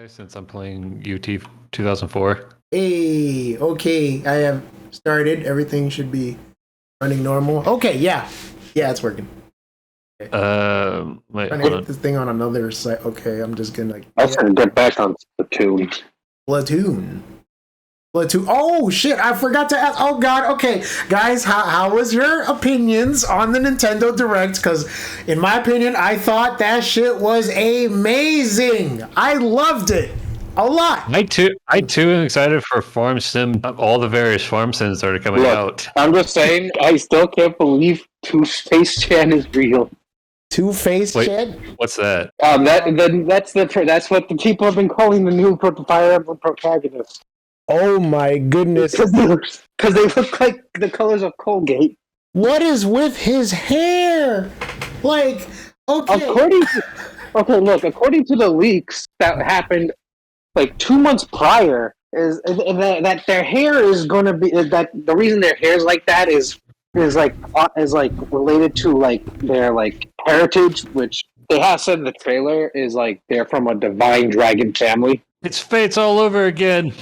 since I'm playing UT 2004. Hey, okay, I have started. Everything should be running normal. Okay, yeah, it's working. Wait, Trying to hold hit on. this thing on another site. Okay, I'm just gonna. I was gonna get back on Splatoon. Splatoon. Oh shit! I forgot to ask. Oh god. Okay, guys, how was your opinions on the Nintendo Direct? Because in my opinion, I thought that shit was amazing. I loved it a lot. I too am excited for Farm Sim. All the various Farm Sims that are coming Look, out. I'm just saying, I still can't believe Two-Face Chan is real. Two-Face Wait. Chan? What's that? That's what the people have been calling the new Fire Emblem protagonist. Oh my goodness! Because they look like the colors of Colgate. What is with his hair? Like, okay. According to the leaks that happened like 2 months prior, is that their hair is going to be that the reason their hair is like that is related to like their like heritage, which they have said in the trailer is like they're from a divine dragon family. It's Fates all over again.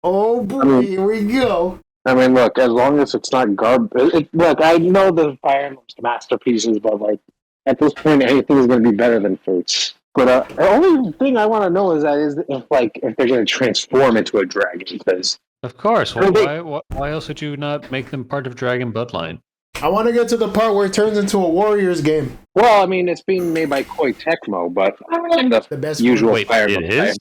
Oh boy, here we go. I mean, look, as long as it's not garbage. Look, I know the Fire Emblem's masterpieces, but like at this point, anything is going to be better than Fates. But the only thing I want to know is if they're going to transform into a dragon, because Of course. Why else would you not make them part of Dragon Bloodline? I want to get to the part where it turns into a Warriors game. well, I mean, it's being made by Koei Tecmo, but The best usual Wait, Fire it Emblem. is?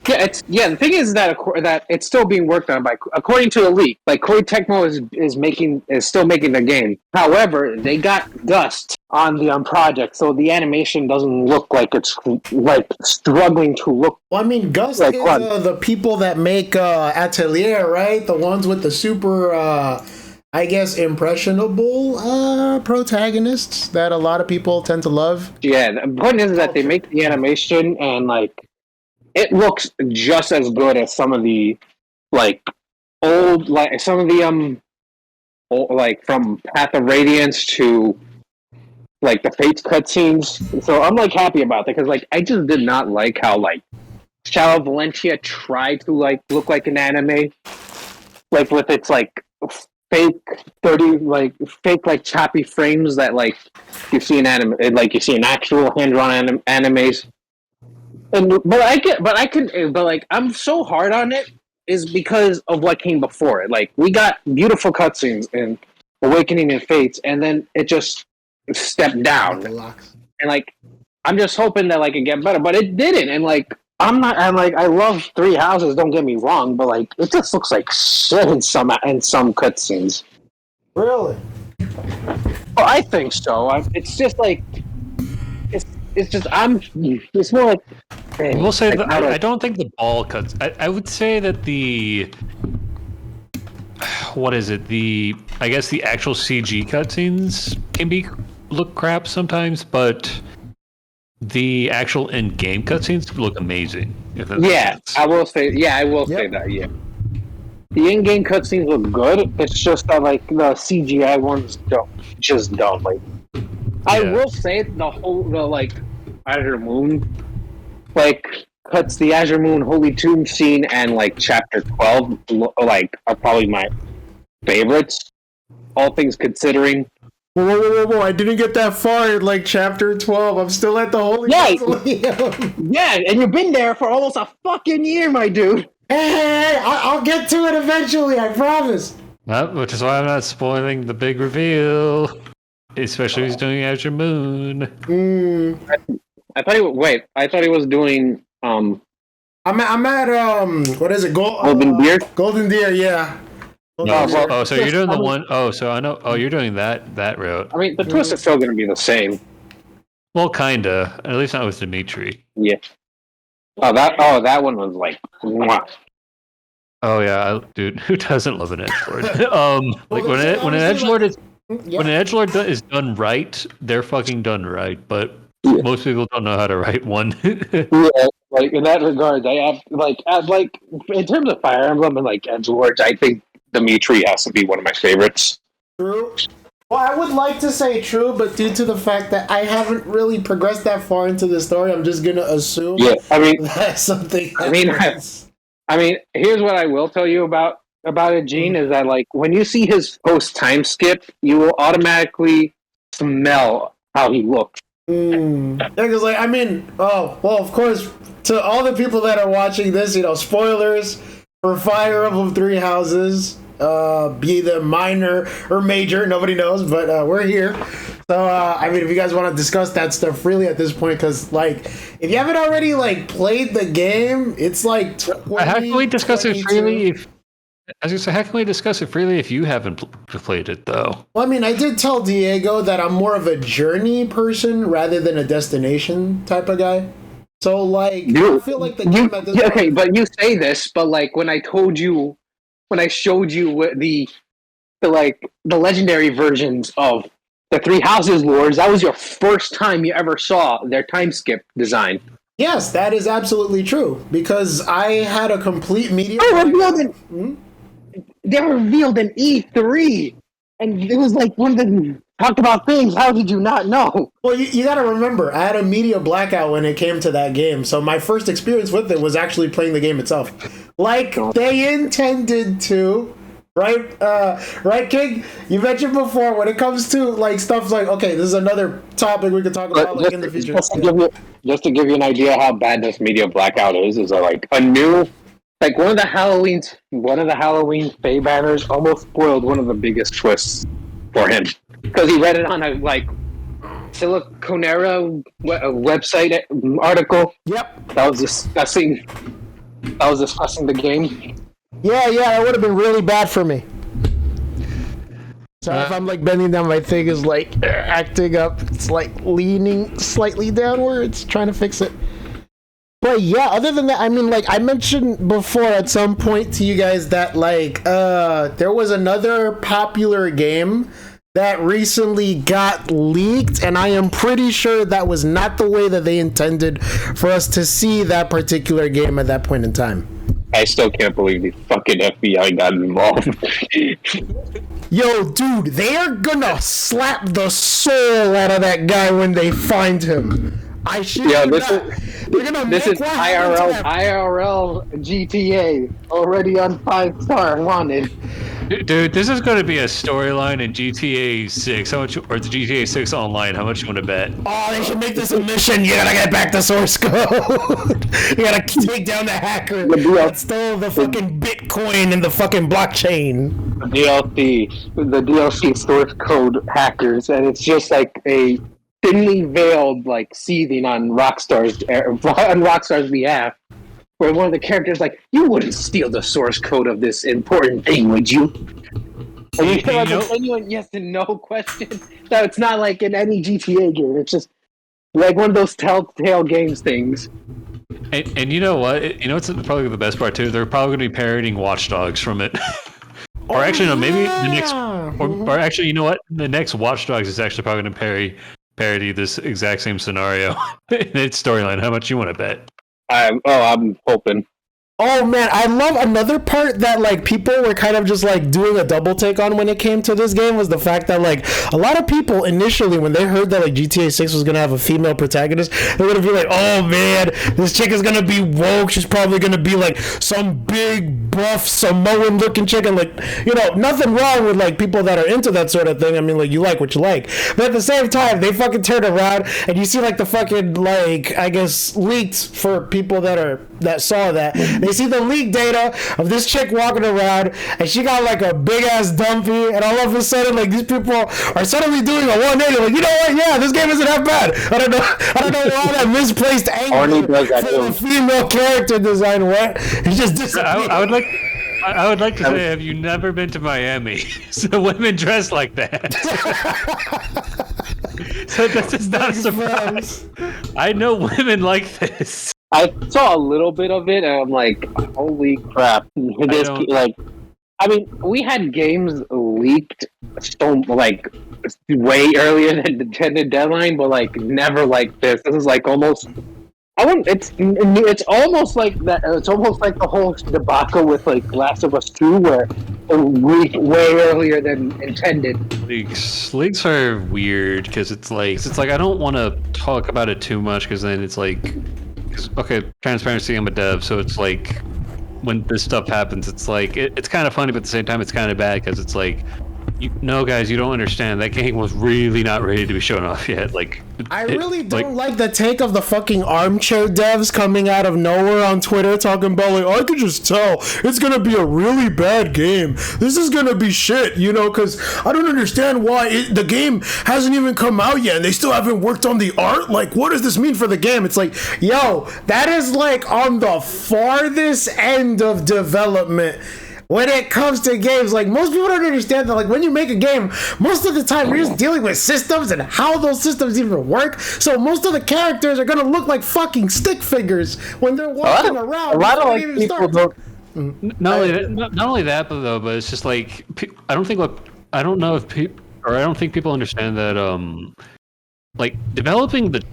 Yeah, the thing is that it's still being worked on by, according to the leak, like Koei Tecmo is still making the game. However, they got dust on the project, so the animation doesn't look like it's like struggling to look. Well, I mean, Gust Like is what? the people that make Atelier, right? The ones with the super, I guess, impressionable protagonists that a lot of people tend to love. Yeah, the point is that they make the animation and like it looks just as good as some of the like old like some of the old, like from Path of Radiance to like the Fates cutscenes. So I'm like happy about that because like I just did not like how like Shadow of Valentia tried to like look like an anime, like with its like fake fake choppy frames that like you see in anime, like you see in actual hand-drawn animes. But like I'm so hard on it is because of what came before it. Like we got beautiful cutscenes in Awakening and Fates, and then it just stepped down. The locks. And like I'm just hoping that like it get better, but it didn't. And like I'm like I love Three Houses, don't get me wrong, but like it just looks like shit in some cutscenes. Really? Oh, I think so. It's just like it's more like. We'll say like, that I don't think the ball cuts. I would say that what is it? I guess the actual CG cutscenes can look crap sometimes, but the actual in-game cutscenes look amazing. If that makes sense. I will say. Yeah, I will say that. Yeah, the in-game cutscenes look good. It's just that like the CGI ones don't. Like, I will say the like Azure Moon, like cuts the Azure Moon Holy Tomb scene and like Chapter 12, like are probably my favorites. All things considering. Whoa! I didn't get that far in like chapter 12. I'm still at the Holy Mausoleum. Yeah, and you've been there for almost a fucking year, my dude. Hey, I'll get to it eventually, I promise. Which is why I'm not spoiling the big reveal. Especially if he's doing Azure Moon. I thought he was doing I'm at what is it? Golden Deer? Golden Deer, yeah. So you're doing the one so I know you're doing that route. I mean the twist is still gonna be the same. Well, kinda. At least not with Dimitri. Yeah. That one was like mwah. Oh yeah, dude, who doesn't love an edgelord? Like when an edgelord is done right, they're fucking done right. But most people don't know how to write one. Yeah, like in that regard, they have like in terms of Fire Emblem and like edgelords, I think Dimitri has to be one of my favorites. True. Well, I would like to say true, but due to the fact that I haven't really progressed that far into the story, I'm just gonna assume. Yeah, I mean, that's something. I mean, here's what I will tell you about it, Gene, is that like when you see his post time skip, you will automatically smell how he looks. Yeah, because like I mean, oh well, of course, to all the people that are watching this, spoilers for Fire Emblem Three Houses. Be the minor or major, nobody knows, but we're here. So I mean, if you guys want to discuss that stuff freely at this point, because like if you haven't already like played the game, it's like 20, how can we discuss 22. it freely? I was gonna say, how can we discuss it freely if you haven't played it though? Well, I mean, I did tell Diego that I'm more of a journey person rather than a destination type of guy. So like, I feel like the game at this point. Okay, but you say this, but like when I showed you the legendary versions of the Three Houses Lords, that was your first time you ever saw their time skip design. Yes, that is absolutely true because I had a complete media. They were revealed in E3, and it was like one of the talked about things. How did you not know? Well, you got to remember, I had a media blackout when it came to that game, so my first experience with it was actually playing the game itself, like they intended to. Right, right, King. You mentioned before when it comes to like stuff like this is another topic we could talk about like in the future. Just to give you an idea how bad this media blackout is like a new. Like one of the Halloween Faye banners almost spoiled one of the biggest twists for him because he read it on a like Siliconera website article. Yep, that was discussing the game. Yeah, that would have been really bad for me. So if I'm like bending down, my thing is like acting up. It's like leaning slightly downwards, trying to fix it. But yeah, other than that, I mean, like I mentioned before at some point to you guys that like there was another popular game that recently got leaked, and I am pretty sure that was not the way that they intended for us to see that particular game at that point in time. I still can't believe the fucking FBI got involved. Yo, dude, they are gonna slap the soul out of that guy when they find him. I shit you not. This is IRL GTA already on 5-star wanted. Dude, this is going to be a storyline in GTA 6. How much, or the GTA 6 online? How much you want to bet? Oh, they should make this a mission. You gotta get back the source code. You gotta take down the hacker that stole the fucking Bitcoin and the fucking blockchain. The DLC source code hackers, and it's just like a thinly veiled like seething on Rockstar's behalf. Where one of the characters like, you wouldn't steal the source code of this important thing, would you? Are you sure that's a genuine yes and no question? No, it's not like in any GTA game. It's just like one of those Telltale Games things. And you know what? You know what's probably the best part too? They're probably going to be parodying Watch Dogs from it. Or actually, no, maybe the next... Or actually, you know what? The next Watch Dogs is actually probably going to parody this exact same scenario in its storyline. How much you want to bet? I'm hoping. Oh man, I love another part that like people were kind of just like doing a double take on when it came to this game was the fact that like a lot of people initially when they heard that like GTA 6 was gonna have a female protagonist, they were gonna be like, oh man, this chick is gonna be woke, she's probably gonna be like some big buff Samoan looking chick, and like, you know, nothing wrong with like people that are into that sort of thing. I mean, like, you like what you like, but at the same time they fucking turn around and you see like the fucking like, I guess, leaked for people that saw that. They see the leak data of this chick walking around, and she got like a big ass dumpy, and all of a sudden, like, these people are suddenly doing a 180. Like, you know what? Yeah, this game isn't that bad. I don't know why that misplaced anger for the female character design. What? He just disappeared. I would like to say, have you never been to Miami? So women dress like that. So this is not a surprise. I know women like this. I saw a little bit of it, and I'm like, holy crap. I mean, we had games leaked so, like, way earlier than the intended deadline, but, like, never like this. This is, like, almost... It's almost like that. It's almost like the whole debacle with, like, Last of Us 2, where a week way earlier than intended. Leaks are weird because it's like I don't want to talk about it too much because then it's like, okay, transparency. I'm a dev, so it's like when this stuff happens, it's like it's kind of funny, but at the same time, it's kind of bad because it's like, no, guys, you don't understand. That game was really not ready to be shown off yet. Like, I really don't like the take of the fucking armchair devs coming out of nowhere on Twitter talking about like, I could just tell it's gonna be a really bad game. This is gonna be shit, you know, because I don't understand why the game hasn't even come out yet and they still haven't worked on the art. Like, what does this mean for the game? It's like, yo, that is like on the farthest end of development. When it comes to games, like, most people don't understand that, like, when you make a game, most of the time you're just dealing with systems and how those systems even work. So most of the characters are gonna look like fucking stick figures when they're walking around. A lot of like people don't. Not only that, but it's just like, I don't think people understand that like developing the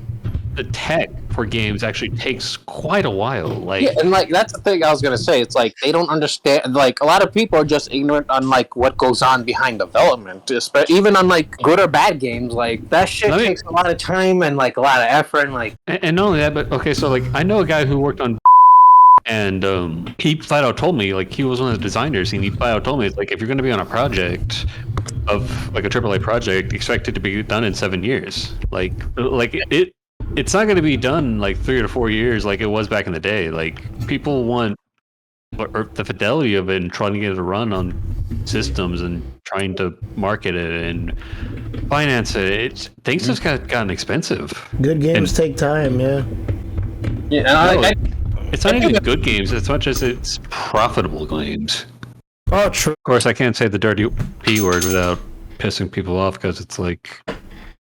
tech for games actually takes quite a while. Like, yeah, and like that's the thing I was gonna say. It's like they don't understand. Like a lot of people are just ignorant on like what goes on behind development, even on like good or bad games. Like that shit takes a lot of time and like a lot of effort. And like, and not only that, but okay, so like I know a guy who worked on. And he flat out told me, like, he was one of the designers, and he flat out told me, it's like, if you're going to be on a project of like a AAA project, expect it to be done in 7 years. Like it's not going to be done like 3 to 4 years like it was back in the day. Like, people want the fidelity of it and trying to get it to run on systems and trying to market it and finance it. Things have gotten expensive. Good games take time, yeah. Yeah, it's not even good games as much as it's profitable games. Oh, true. Of course, I can't say the dirty P word without pissing people off because it's like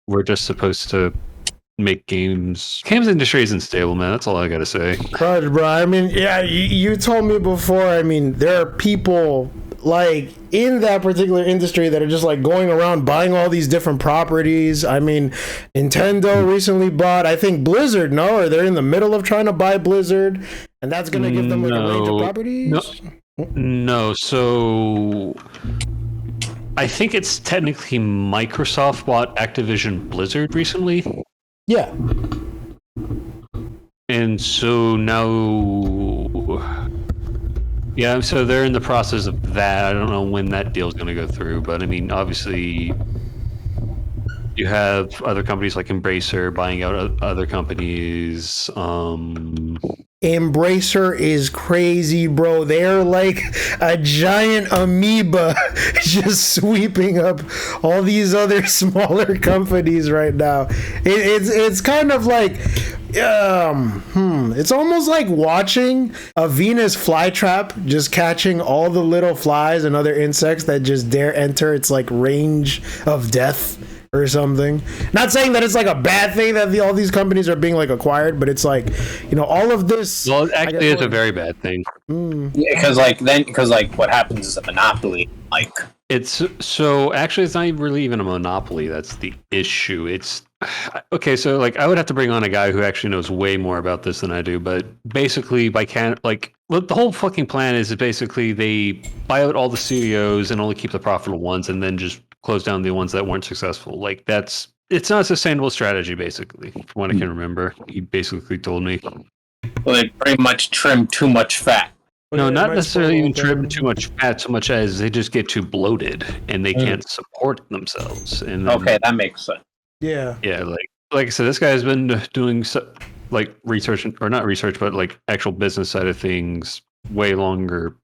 we're just supposed to make games. Games industry isn't stable, man. That's all I gotta say. Gosh, bro. I mean, yeah, you told me before. I mean, there are people like in that particular industry that are just like going around buying all these different properties. I mean, Nintendo recently bought, I think, Blizzard, no? Or they're in the middle of trying to buy Blizzard, and that's going to give them like a range of properties? No, so I think it's technically Microsoft bought Activision Blizzard recently. Yeah. And so now... Yeah, so they're in the process of that. I don't know when that deal's going to go through, but I mean, obviously, you have other companies like Embracer buying out other companies. Embracer is crazy, bro. They're like a giant amoeba just sweeping up all these other smaller companies right now. It's kind of like... it's almost like watching a Venus flytrap just catching all the little flies and other insects that just dare enter its like range of death or something. Not saying that it's like a bad thing that all these companies are being like acquired, but it's like, you know, all of this. Well, actually, it's a very bad thing. because what happens is a monopoly. Like It's not really even a monopoly. That's the issue. It's okay. So like, I would have to bring on a guy who actually knows way more about this than I do. But basically, the whole fucking plan is basically they buy out all the studios and only keep the profitable ones, and then just close down the ones that weren't successful. Like it's not a sustainable strategy. Basically, from what I can remember, he basically told me. well, they pretty much trim too much fat. No, not necessarily even trim too much fat, so much as they just get too bloated and they can't support themselves. And then, Okay, that makes sense. Yeah. yeah, like I said, this guy has been doing like research, or not research, but like actual business side of things way longer.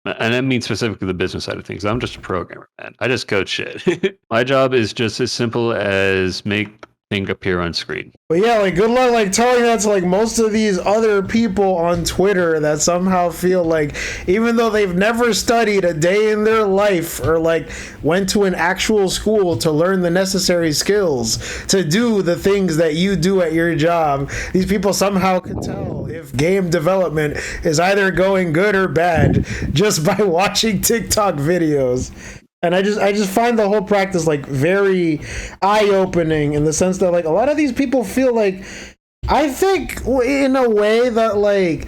And I mean specifically the business side of things. I'm just a programmer, man. I just code shit. My job is just as simple as make thing appear on screen. But yeah, like good luck like telling that to like most of these other people on Twitter that somehow feel like even though they've never studied a day in their life or like went to an actual school to learn the necessary skills to do the things that you do at your job, these people somehow can tell if game development is either going good or bad just by watching TikTok videos. And I just find the whole practice like very eye-opening in the sense that like a lot of these people feel like, I think in a way that like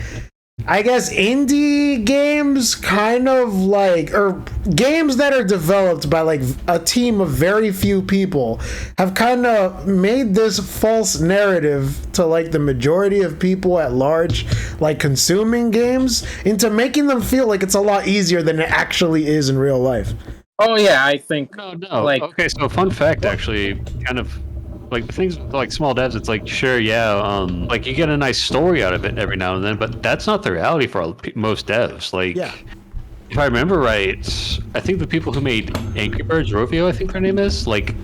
I guess indie games kind of like, or games that are developed by like a team of very few people have kind of made this false narrative to like the majority of people at large, like consuming games, into making them feel like it's a lot easier than it actually is in real life. Oh yeah, I think No. Like- Okay, so fun fact, actually, kind of like the things with like small devs. It's like sure, yeah, like you get a nice story out of it every now and then, but that's not the reality for most devs. Like, Yeah. if I remember right, I think the people who made Angry Birds, Rovio, I think their name is, like,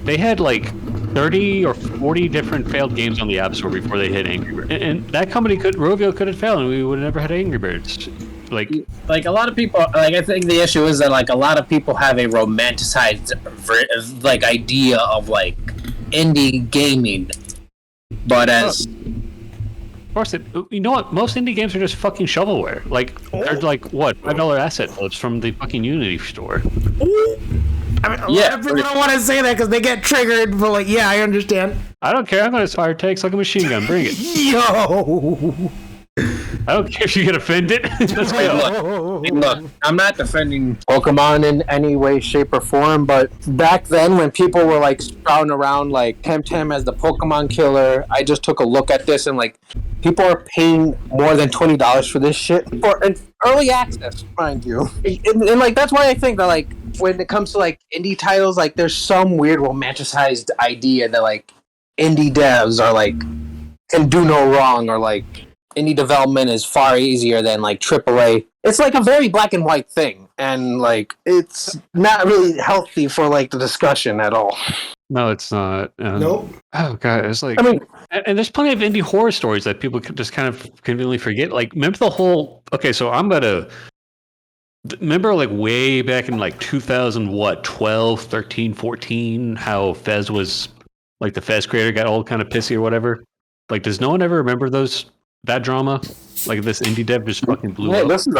they had like 30 or 40 different failed games on the App Store before they hit Angry Birds, and that company Rovio could have failed, and we would have never had Angry Birds. Like a lot of people, like, I think the issue is that like a lot of people have a romanticized like idea of like indie gaming, but as Of course, you know what? Most indie games are just fucking shovelware. Like, they're like, what, $5 asset flips from the fucking Unity store. I mean, a lot of people don't want to say that because they get triggered, but like, yeah, I understand. I don't care. I'm going to fire takes like a machine gun. Bring it. Yo! I don't care if you get offended. Let's go. look, I'm not defending. Pokemon in any way, shape, or form, but back then when people were like sprouting around like Temtem as the Pokemon killer, I just took a look at this and like people are paying more than $20 for this shit for an early access, mind you. And like that's why I think that like when it comes to like indie titles, like there's some weird romanticized idea that like indie devs are like can do no wrong, or like indie development is far easier than like AAA. It's like a very black and white thing, and like it's not really healthy for like the discussion at all. No, it's not. Nope. Oh god, it's like, I mean, and there's plenty of indie horror stories that people could just kind of conveniently forget. Like, remember the whole? Okay, so I'm gonna remember like way back in like 2012, 13, 14, how Fez was like the Fez creator got all kind of pissy or whatever. Like, does no one ever remember that drama? Like this indie dev just fucking blew up. This is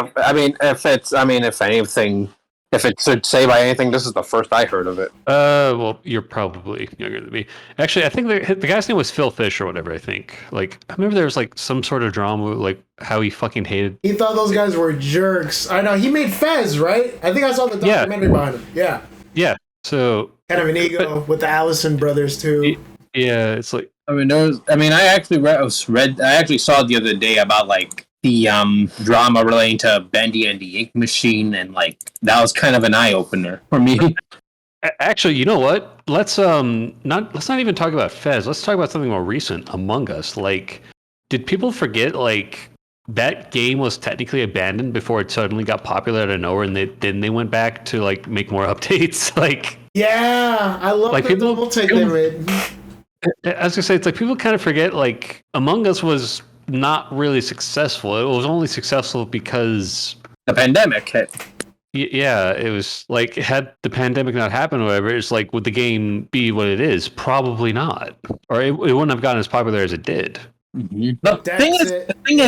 if it should say by anything, this is the first I heard of it. Well, you're probably younger than me. Actually, I think the guy's name was Phil Fish or whatever. I think. Like, I remember there was like some sort of drama, like how he fucking hated. He thought those guys were jerks. I know. He made Fez, right? I think I saw the documentary behind him. Yeah. Yeah. So kind of an ego with the Allison brothers too. Yeah, it's like. I actually saw the other day about like the drama relating to Bendy and the Ink Machine, and like that was kind of an eye opener for me. Actually, you know what? Let's not even talk about Fez. Let's talk about something more recent, Among Us. Like, did people forget like that game was technically abandoned before it suddenly got popular out of nowhere, and they went back to like make more updates? Like, yeah, I love like the double take they made. I was gonna say, it's like people kind of forget like Among Us was not really successful. It was only successful because the pandemic hit. Yeah, it was like, had the pandemic not happened or whatever, it's like, would the game be what it is? Probably not, or it wouldn't have gotten as popular as it did. Mm-hmm. The thing is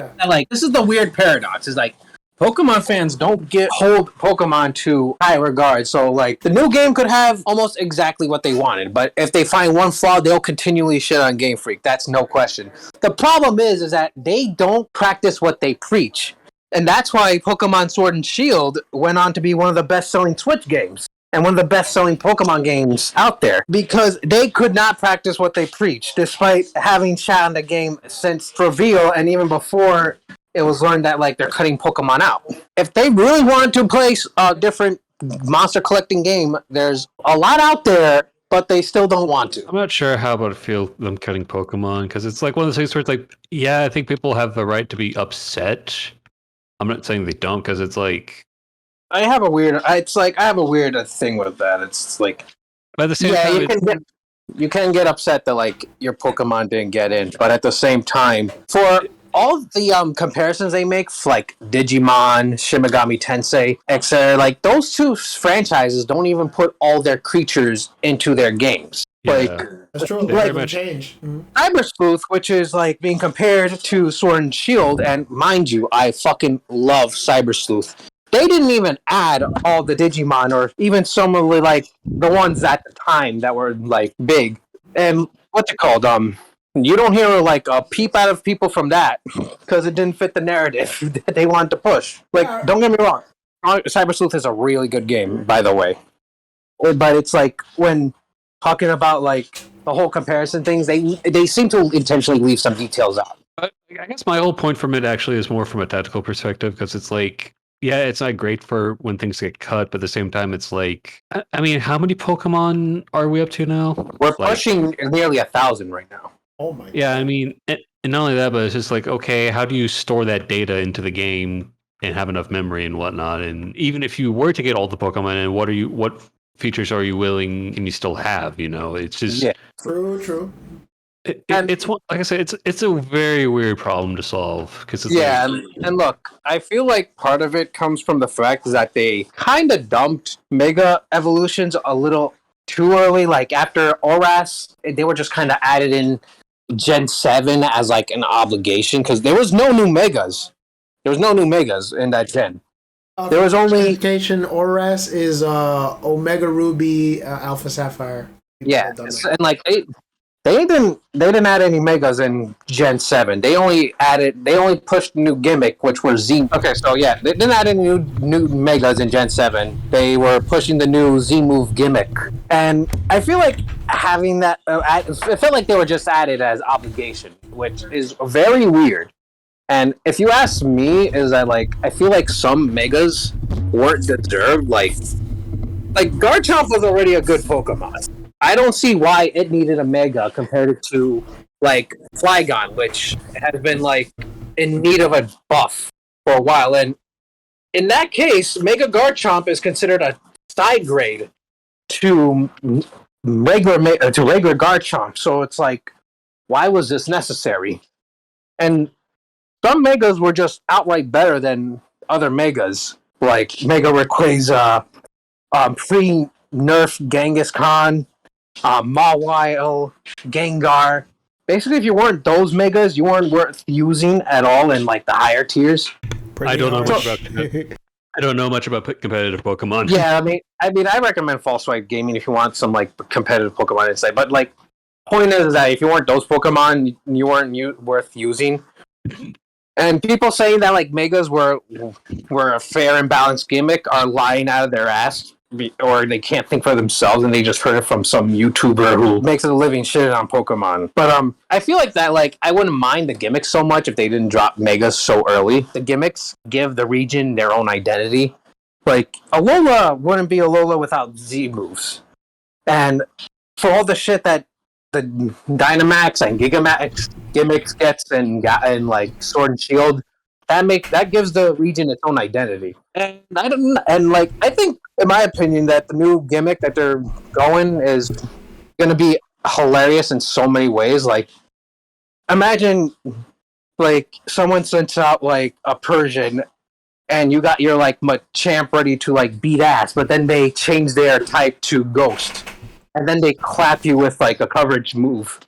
that, like, this is the weird paradox. Is like, Pokemon fans don't hold Pokemon to high regard. So, like, the new game could have almost exactly what they wanted, but if they find one flaw, they'll continually shit on Game Freak. That's no question. The problem is that they don't practice what they preach. And that's why Pokemon Sword and Shield went on to be one of the best-selling Switch games and one of the best-selling Pokemon games out there, because they could not practice what they preach, despite having shat on the game since reveal and even before it was learned that like they're cutting Pokemon out. If they really wanted to play a different monster collecting game, there's a lot out there, but they still don't want to. I'm not sure how about feel them cutting Pokemon, because it's like one of those things where it's like, yeah, I think people have the right to be upset. I'm not saying they don't, because it's like I have a weird thing with that. It's like, by the same time, you can get upset that like your Pokemon didn't get in, but at the same time, for all the comparisons they make, like Digimon, Shin Megami Tensei, etc., like those two franchises don't even put all their creatures into their games. Yeah. Like, that's true. Like, change. Mm-hmm. Cyber Sleuth, which is like being compared to Sword and Shield, and mind you, I fucking love Cyber Sleuth. They didn't even add all the Digimon, or even some of the like the ones at the time that were like big. And what's it called? You don't hear like a peep out of people from that because it didn't fit the narrative that they wanted to push. Like, don't get me wrong, Cyber Sleuth is a really good game, by the way. But it's like when talking about like the whole comparison things, they seem to intentionally leave some details out. I guess my whole point from it actually is more from a tactical perspective, because it's like, yeah, it's not great for when things get cut, but at the same time, it's like, I mean, how many Pokemon are we up to now? We're pushing nearly 1,000 right now. Oh my god. Yeah, I mean, and not only that, but it's just like, okay, how do you store that data into the game and have enough memory and whatnot? And even if you were to get all the Pokemon, and what features are you willing and you still have? You know, it's just True. It's like I said, it's a very weird problem to solve, because it's and look, I feel like part of it comes from the fact that they kind of dumped Mega Evolutions a little too early. Like after Oras, they were just kind of added in Gen 7 as like an obligation, because there was no new Megas. There was no new Megas in that gen. There was only education. Oras is Omega Ruby, Alpha Sapphire. Yeah, and like they didn't add any Megas in Gen 7. They only pushed new gimmick, which were Z. Okay, so yeah, they didn't add any new Megas in Gen 7. They were pushing the new Z move gimmick, and I feel like having that. It felt like they were just added as obligation, which is very weird. And if you ask me, is that like I feel like some Megas weren't deserved. Like Garchomp was already a good Pokemon. I don't see why it needed a Mega compared to like Flygon, which has been like in need of a buff for a while. And in that case, Mega Garchomp is considered a side grade to regular Garchomp. So it's like, why was this necessary? And some Megas were just outright better than other Megas, like Mega Rayquaza, pre-nerf Kangaskhan, Mawile, Gengar. Basically, if you weren't those Megas, you weren't worth using at all in like the higher tiers. I don't know much about competitive Pokemon. Yeah, I mean, I recommend False Swipe Gaming if you want some like competitive Pokemon insight. But like, point is that if you weren't those Pokemon, you weren't worth using. And people saying that like Megas were a fair and balanced gimmick are lying out of their ass, or they can't think for themselves and they just heard it from some YouTuber who makes a living shit on Pokemon. But I feel like that like I wouldn't mind the gimmicks so much if they didn't drop Megas so early. The gimmicks give the region their own identity. Like Alola wouldn't be Alola without Z moves, and for all the shit that the Dynamax and Gigamax gimmicks gets and like Sword and Shield, that gives the region its own identity. And I think in my opinion that the new gimmick that they're going is going to be hilarious in so many ways. Like imagine like someone sends out like a Persian and you got your like Machamp ready to like beat ass, but then they change their type to Ghost. And then they clap you with like a coverage move.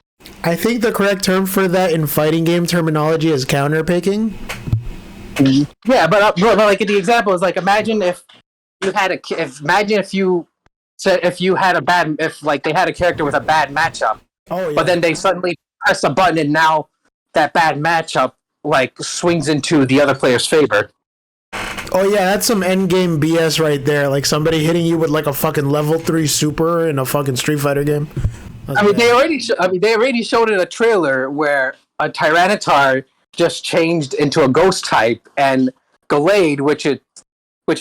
I think the correct term for that in fighting game terminology is counter picking. Yeah, but like the example is like imagine if you had if they had a character with a bad matchup. Oh yeah. But then they suddenly press a button and now that bad matchup like swings into the other player's favor. Oh yeah, that's some endgame BS right there. Like somebody hitting you with like a fucking level 3 super in a fucking Street Fighter game. They already showed in a trailer where a Tyranitar just changed into a Ghost type, and Gallade, which is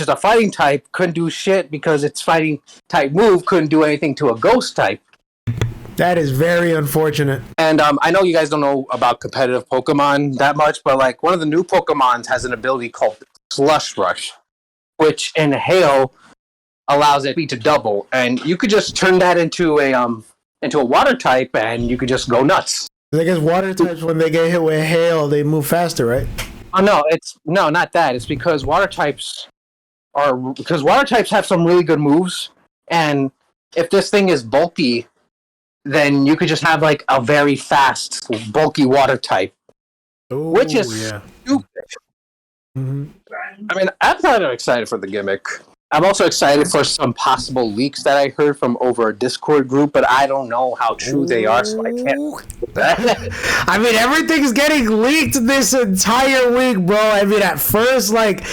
a fighting type, couldn't do shit because its fighting type move couldn't do anything to a Ghost type. That is very unfortunate. And I know you guys don't know about competitive Pokemon that much, but like one of the new Pokemons has an ability called Slush Rush, which in Hail allows it to double, and you could just turn that into a water type, and you could just go nuts. I guess water types, when they get hit with hail, they move faster, right? Oh no, not that. It's because water types have some really good moves, and if this thing is bulky, then you could just have like a very fast, bulky water type, which is stupid. Mm-hmm. I mean, I'm kind of excited for the gimmick. I'm also excited for some possible leaks that I heard from over a Discord group, but I don't know how true they are, so I can't. I mean, everything's getting leaked this entire week, bro. I mean, at first, like,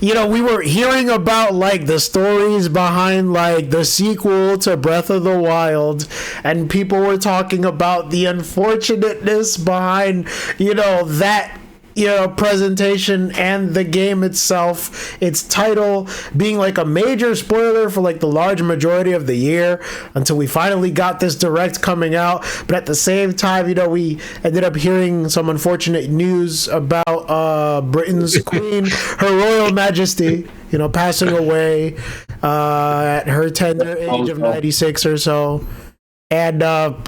you know, we were hearing about, like, the stories behind, like, the sequel to Breath of the Wild, and people were talking about the unfortunateness behind, you know, that, you know, presentation and the game itself, its title being like a major spoiler for like the large majority of the year until we finally got this direct coming out. But at the same time, you know, we ended up hearing some unfortunate news about Britain's queen, her royal majesty, you know, passing away at her tender age of 96 or so. And,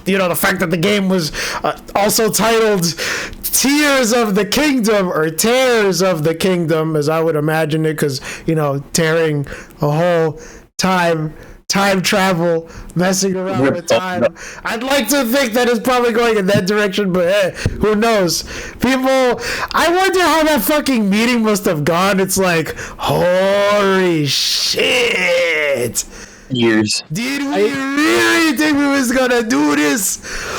you know, the fact that the game was also titled Tears of the Kingdom, or Tears of the Kingdom, as I would imagine it, because, you know, tearing a whole time travel, messing around with time. I'd like to think that it's probably going in that direction, but who knows? People, I wonder how that fucking meeting must have gone. It's like, holy shit. Years. Did we really think we was gonna do this?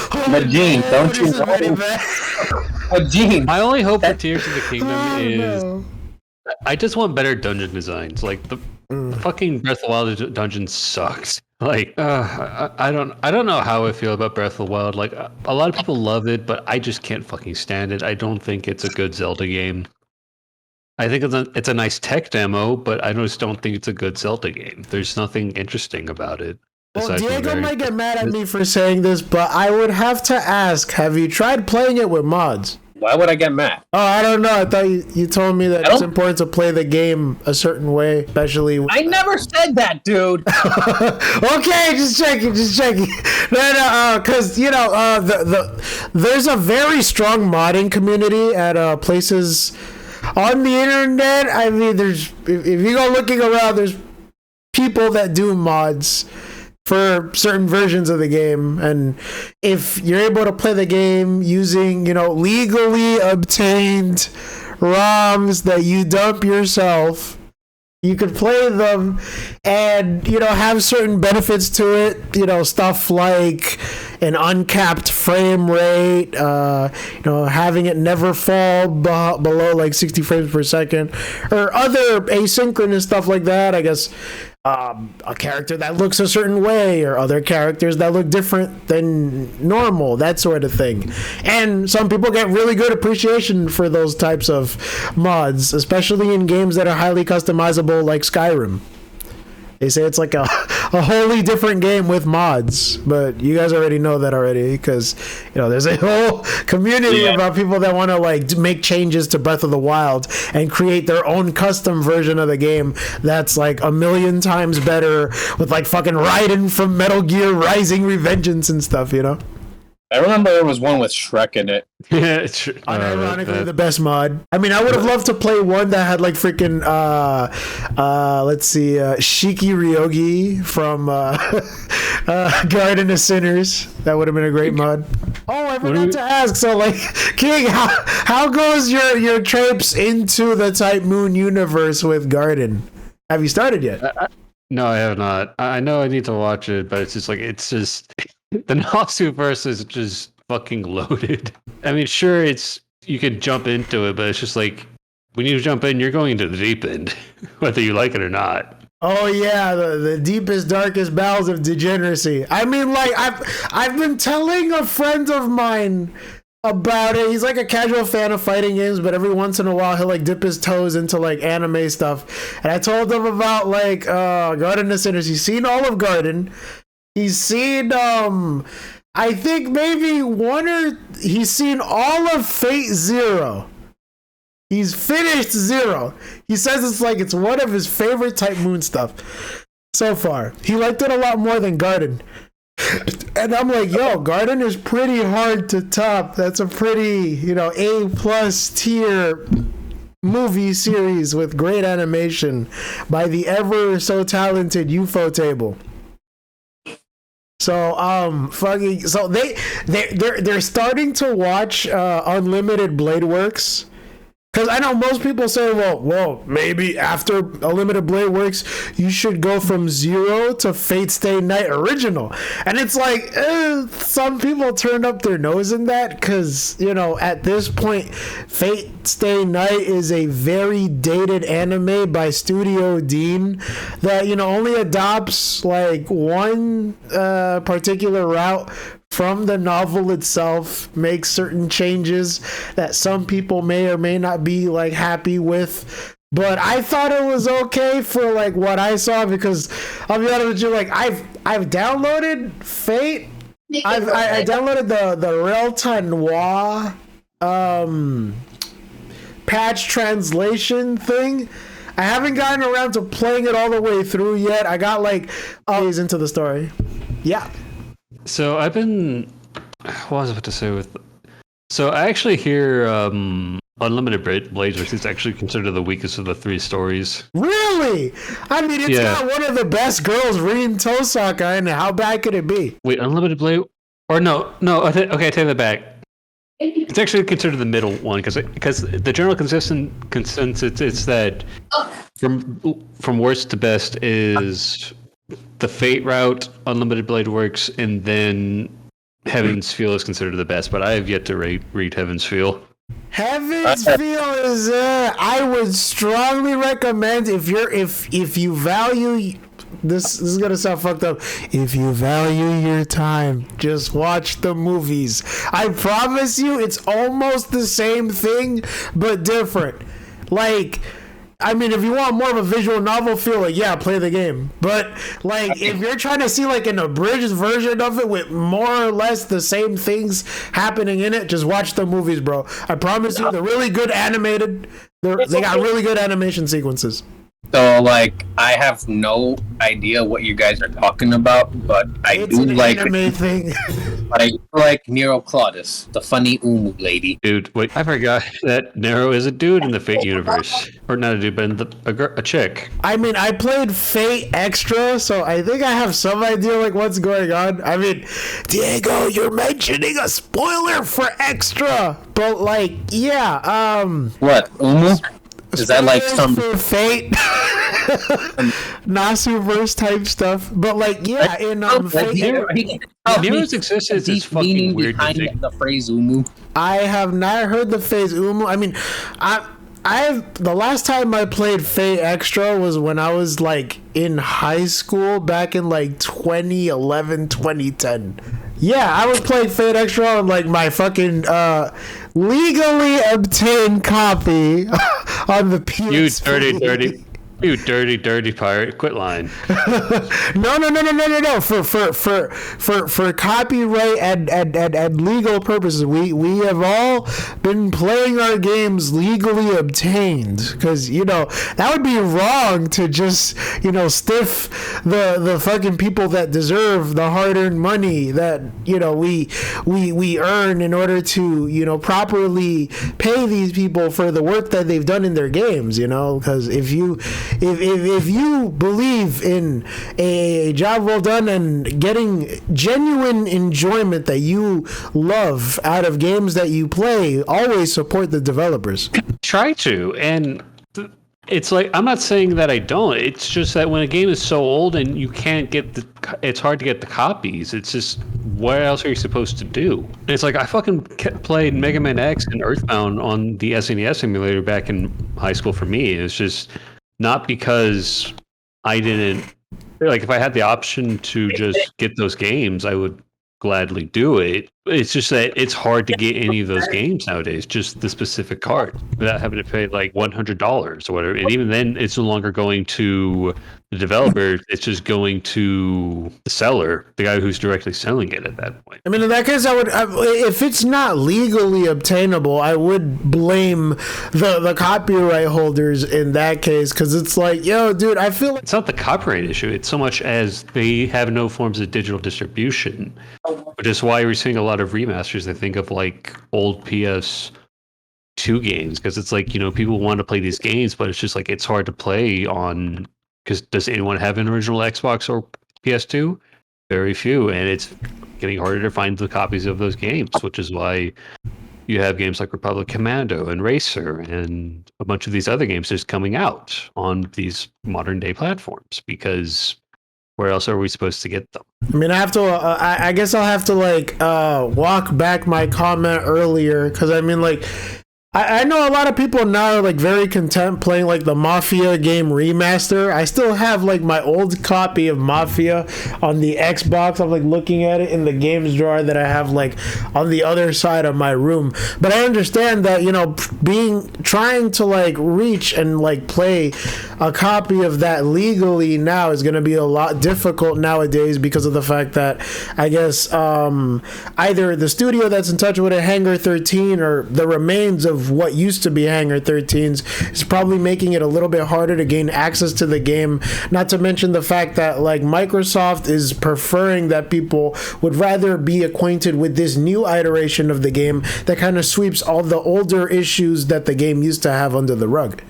But Gene, don't you know? But Gene, my only hope for Tears of the Kingdom is I just want better dungeon designs. Like the fucking Breath of the Wild dungeon sucks. Like I don't know how I feel about Breath of the Wild. Like a lot of people love it, but I just can't fucking stand it. I don't think it's a good Zelda game. I think it's a nice tech demo, but I just don't think it's a good Zelda game. There's nothing interesting about it. Well, Diego might get mad at me for saying this, but I would have to ask, have you tried playing it with mods? Why would I get mad? Oh, I don't know. I thought you told me that it's important to play the game a certain way, especially... I never said that, dude. Okay, just checking. No, because, you know, there's a very strong modding community at places... on the internet. I mean, there's if you go looking around, there's people that do mods for certain versions of the game, and if you're able to play the game using, you know, legally obtained ROMs that you dump yourself, you could play them and, you know, have certain benefits to it, you know, stuff like an uncapped frame rate, you know, having it never fall below like 60 frames per second, or other asynchronous stuff like that. I guess a character that looks a certain way, or other characters that look different than normal, that sort of thing. And some people get really good appreciation for those types of mods, especially in games that are highly customizable like Skyrim. They say it's like a wholly different game with mods, but you guys already know that already, because, you know, there's a whole community about people that want to like make changes to Breath of the Wild and create their own custom version of the game that's like 1,000,000 times better, with like fucking Raiden from Metal Gear Rising: Revengeance and stuff, you know. I remember there was one with Shrek in it. Yeah, it's unironically the best mod. I mean, I would have loved to play one that had like freaking let's see, Shiki Ryogi from Garden of Sinners. That would have been a great mod. Oh, I forgot to ask. So, like, King, how goes your trips into the Type Moon universe with Garden? Have you started yet? No, I have not. I know I need to watch it, but it's just the Nasu verse is just fucking loaded. I mean, sure, you could jump into it, but it's just like when you jump in, you're going into the deep end, whether you like it or not. Oh yeah, the deepest, darkest bowels of degeneracy. I mean, like I've been telling a friend of mine about it. He's like a casual fan of fighting games, but every once in a while he'll like dip his toes into like anime stuff. And I told him about like Garden of Sinners. He's seen all of Garden. He's seen I think maybe he's seen all of Fate Zero. He's finished Zero. He says it's one of his favorite Type Moon stuff so far. He liked it a lot more than Garden. And I'm like, yo, Garden is pretty hard to top. That's a pretty, you know, A+ tier movie series with great animation by the ever so talented UFO Table. So they're starting to watch Unlimited Blade Works, Because I know most people say, well, maybe after Unlimited Blade Works, you should go from 0 to Fate Stay Night Original. And it's like, some people turned up their nose in that because, at this point, Fate Stay Night is a very dated anime by Studio Dean that, only adopts like one particular route from the novel itself, makes certain changes that some people may or may not be like happy with. But I thought it was okay for like what I saw, because I'll be honest with you, like I've downloaded Fate. I downloaded the Relta Noir patch translation thing. I haven't gotten around to playing it all the way through yet. I got like days into the story. Yeah. So what was I about to say with? So I actually hear Unlimited Blade Works is actually considered the weakest of the 3 stories. Really? I mean, it's got one of the best girls, Rin Tosaka, in it. How bad could it be? Wait, Unlimited Blade? Or no. Okay, I take that back. It's actually considered the middle one because the general consensus is that from worst to best is the Fate route, Unlimited Blade Works, and then Heaven's Feel is considered the best. But I have yet to read Heaven's Feel. Heaven's Feel is I would strongly recommend if you value this is gonna sound fucked up. If you value your time, just watch the movies. I promise you, it's almost the same thing but different. Like, I mean, if you want more of a visual novel feel, like, yeah, play the game. But like, if you're trying to see like an abridged version of it with more or less the same things happening in it, just watch the movies, bro. I promise you, they're really good animated. They got really good animation sequences. So, like, I have no idea what you guys are talking about, but It's an anime thing. But I do like Nero Claudus, the funny Umu lady. Dude, wait, I forgot that Nero is a dude in the Fate universe. Or not a dude, but a chick. I mean, I played Fate Extra, so I think I have some idea, like, what's going on. I mean, Diego, you're mentioning a spoiler for Extra! But, like, yeah, What, Umu? Is that like some for Fate Nasuverse type stuff? But like, yeah, in Fate, Nero's existence is fucking weird. Behind the phrase Umu. I have not heard the phrase Umu. I mean, the last time I played Fate Extra was when I was like in high school back in like 2011, 2010. Yeah, I was playing Fate Extra on like my fucking legally obtained copy on the PS. You dirty pirate! Quit lying. No. For copyright and legal purposes, we have all been playing our games legally obtained, because that would be wrong to just stiff the fucking people that deserve the hard-earned money that we earn in order to properly pay these people for the work that they've done in their games. Because if you believe in a job well done and getting genuine enjoyment that you love out of games that you play, always support the developers. Try to, and it's like, I'm not saying that I don't. It's just that when a game is so old and you can't get it's hard to get the copies. It's just, what else are you supposed to do? And it's like, I fucking played Mega Man X and Earthbound on the SNES emulator back in high school. For me, it's just not because I didn't, like, if I had the option to just get those games, I would gladly do it. It's just that it's hard to get any of those games nowadays, just the specific card, without having to pay like $100 or whatever. And even then, it's no longer going to the developer, it's just going to the seller, the guy who's directly selling it at that point. I mean, in that case, if it's not legally obtainable, I would blame the copyright holders in that case, because it's like, yo, dude, I feel like... It's not the copyright issue, it's so much as they have no forms of digital distribution, which is why we're seeing a lot of remasters. I think of like old PS2 games, because it's like, people want to play these games, but it's just like, it's hard to play on... Because does anyone have an original Xbox or PS2? Very few, and it's getting harder to find the copies of those games, which is why you have games like Republic Commando and Racer and a bunch of these other games just coming out on these modern day platforms, because where else are we supposed to get them? I mean, I have to. I guess I'll have to like walk back my comment earlier, because I mean, like, I know a lot of people now are like very content playing like the Mafia game remaster. I still have like my old copy of Mafia on the Xbox. I'm like looking at it in the games drawer that I have like on the other side of my room. But I understand that, you know, trying to like reach and like play a copy of that legally now is going to be a lot difficult nowadays, because of the fact that I guess either the studio that's in touch with it, Hangar 13, or the remains of what used to be Hangar 13s, is probably making it a little bit harder to gain access to the game. Not to mention the fact that like Microsoft is preferring that people would rather be acquainted with this new iteration of the game that kind of sweeps all the older issues that the game used to have under the rug.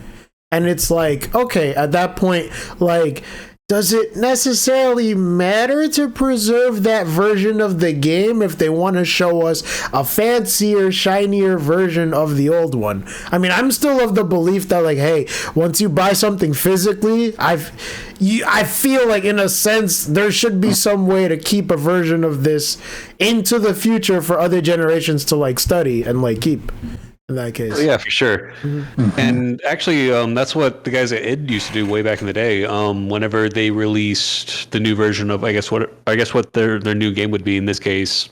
And it's like, okay, at that point, like, does it necessarily matter to preserve that version of the game if they want to show us a fancier, shinier version of the old one? I mean, I'm still of the belief that, like, hey, once you buy something physically, I feel like, in a sense, there should be some way to keep a version of this into the future for other generations to, like, study and, like, keep. In that case, yeah, for sure. Mm-hmm. And actually, that's what the guys at id used to do way back in the day. Whenever they released the new version of, I guess what their new game would be, in this case,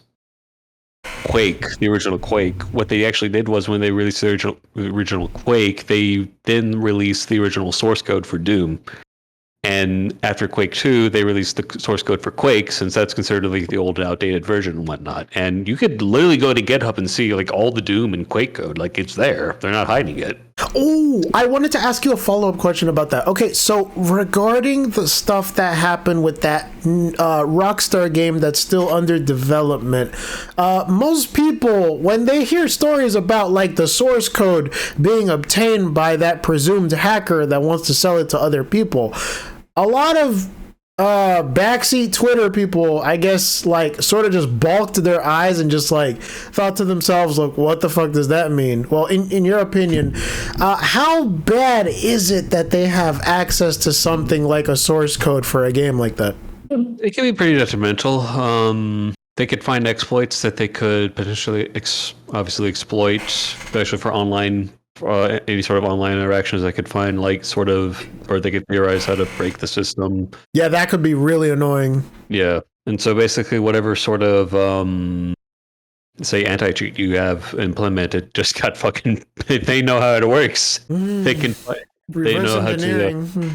Quake, the original Quake. What they actually did was, when they released the original Quake, they then released the original source code for Doom. And after Quake 2, they released the source code for Quake, since that's considered like the old, outdated version and whatnot. And you could literally go to GitHub and see like all the Doom and Quake code. Like, it's there. They're not hiding it. Oh, I wanted to ask you a follow-up question about that. Okay, so regarding the stuff that happened with that Rockstar game that's still under development, most people, when they hear stories about like the source code being obtained by that presumed hacker that wants to sell it to other people, a lot of backseat Twitter people, I guess, like, sort of just balked their eyes and just like thought to themselves, like, what the fuck does that mean? Well, in your opinion, how bad is it that they have access to something like a source code for a game like that? It can be pretty detrimental. They could find exploits that they could potentially obviously exploit, especially for online. Any sort of online interactions. They could find or they could theorize how to break the system. Yeah, that could be really annoying. Yeah, and so basically, whatever sort of say anti-cheat you have implemented just got fucking. They know how it works. They can. They know how to.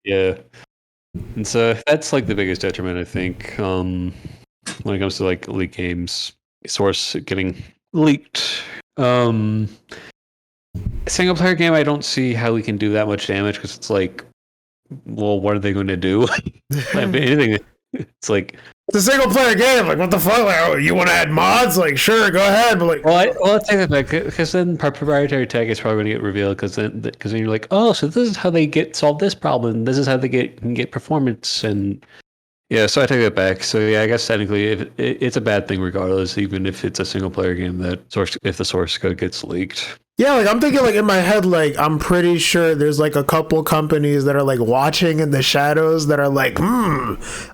Yeah, and so that's like the biggest detriment, I think, when it comes to like leak games, source getting leaked. Single player game, I don't see how we can do that much damage, because it's like, well, what are they going to do? Anything. It's like, it's a single player game. Like, what the fuck? Like, oh, you want to add mods? Like, sure, go ahead. But like, I'll take that back, because then proprietary tech is probably going to get revealed. Because then you're like, oh, so this is how they solve this problem. This is how they can get performance. And yeah, so I take that back. So yeah, I guess technically, it's a bad thing regardless, even if it's a single player game if the source code gets leaked. Yeah, like, I'm thinking, like, in my head, like, I'm pretty sure there's like a couple companies that are like watching in the shadows that are like,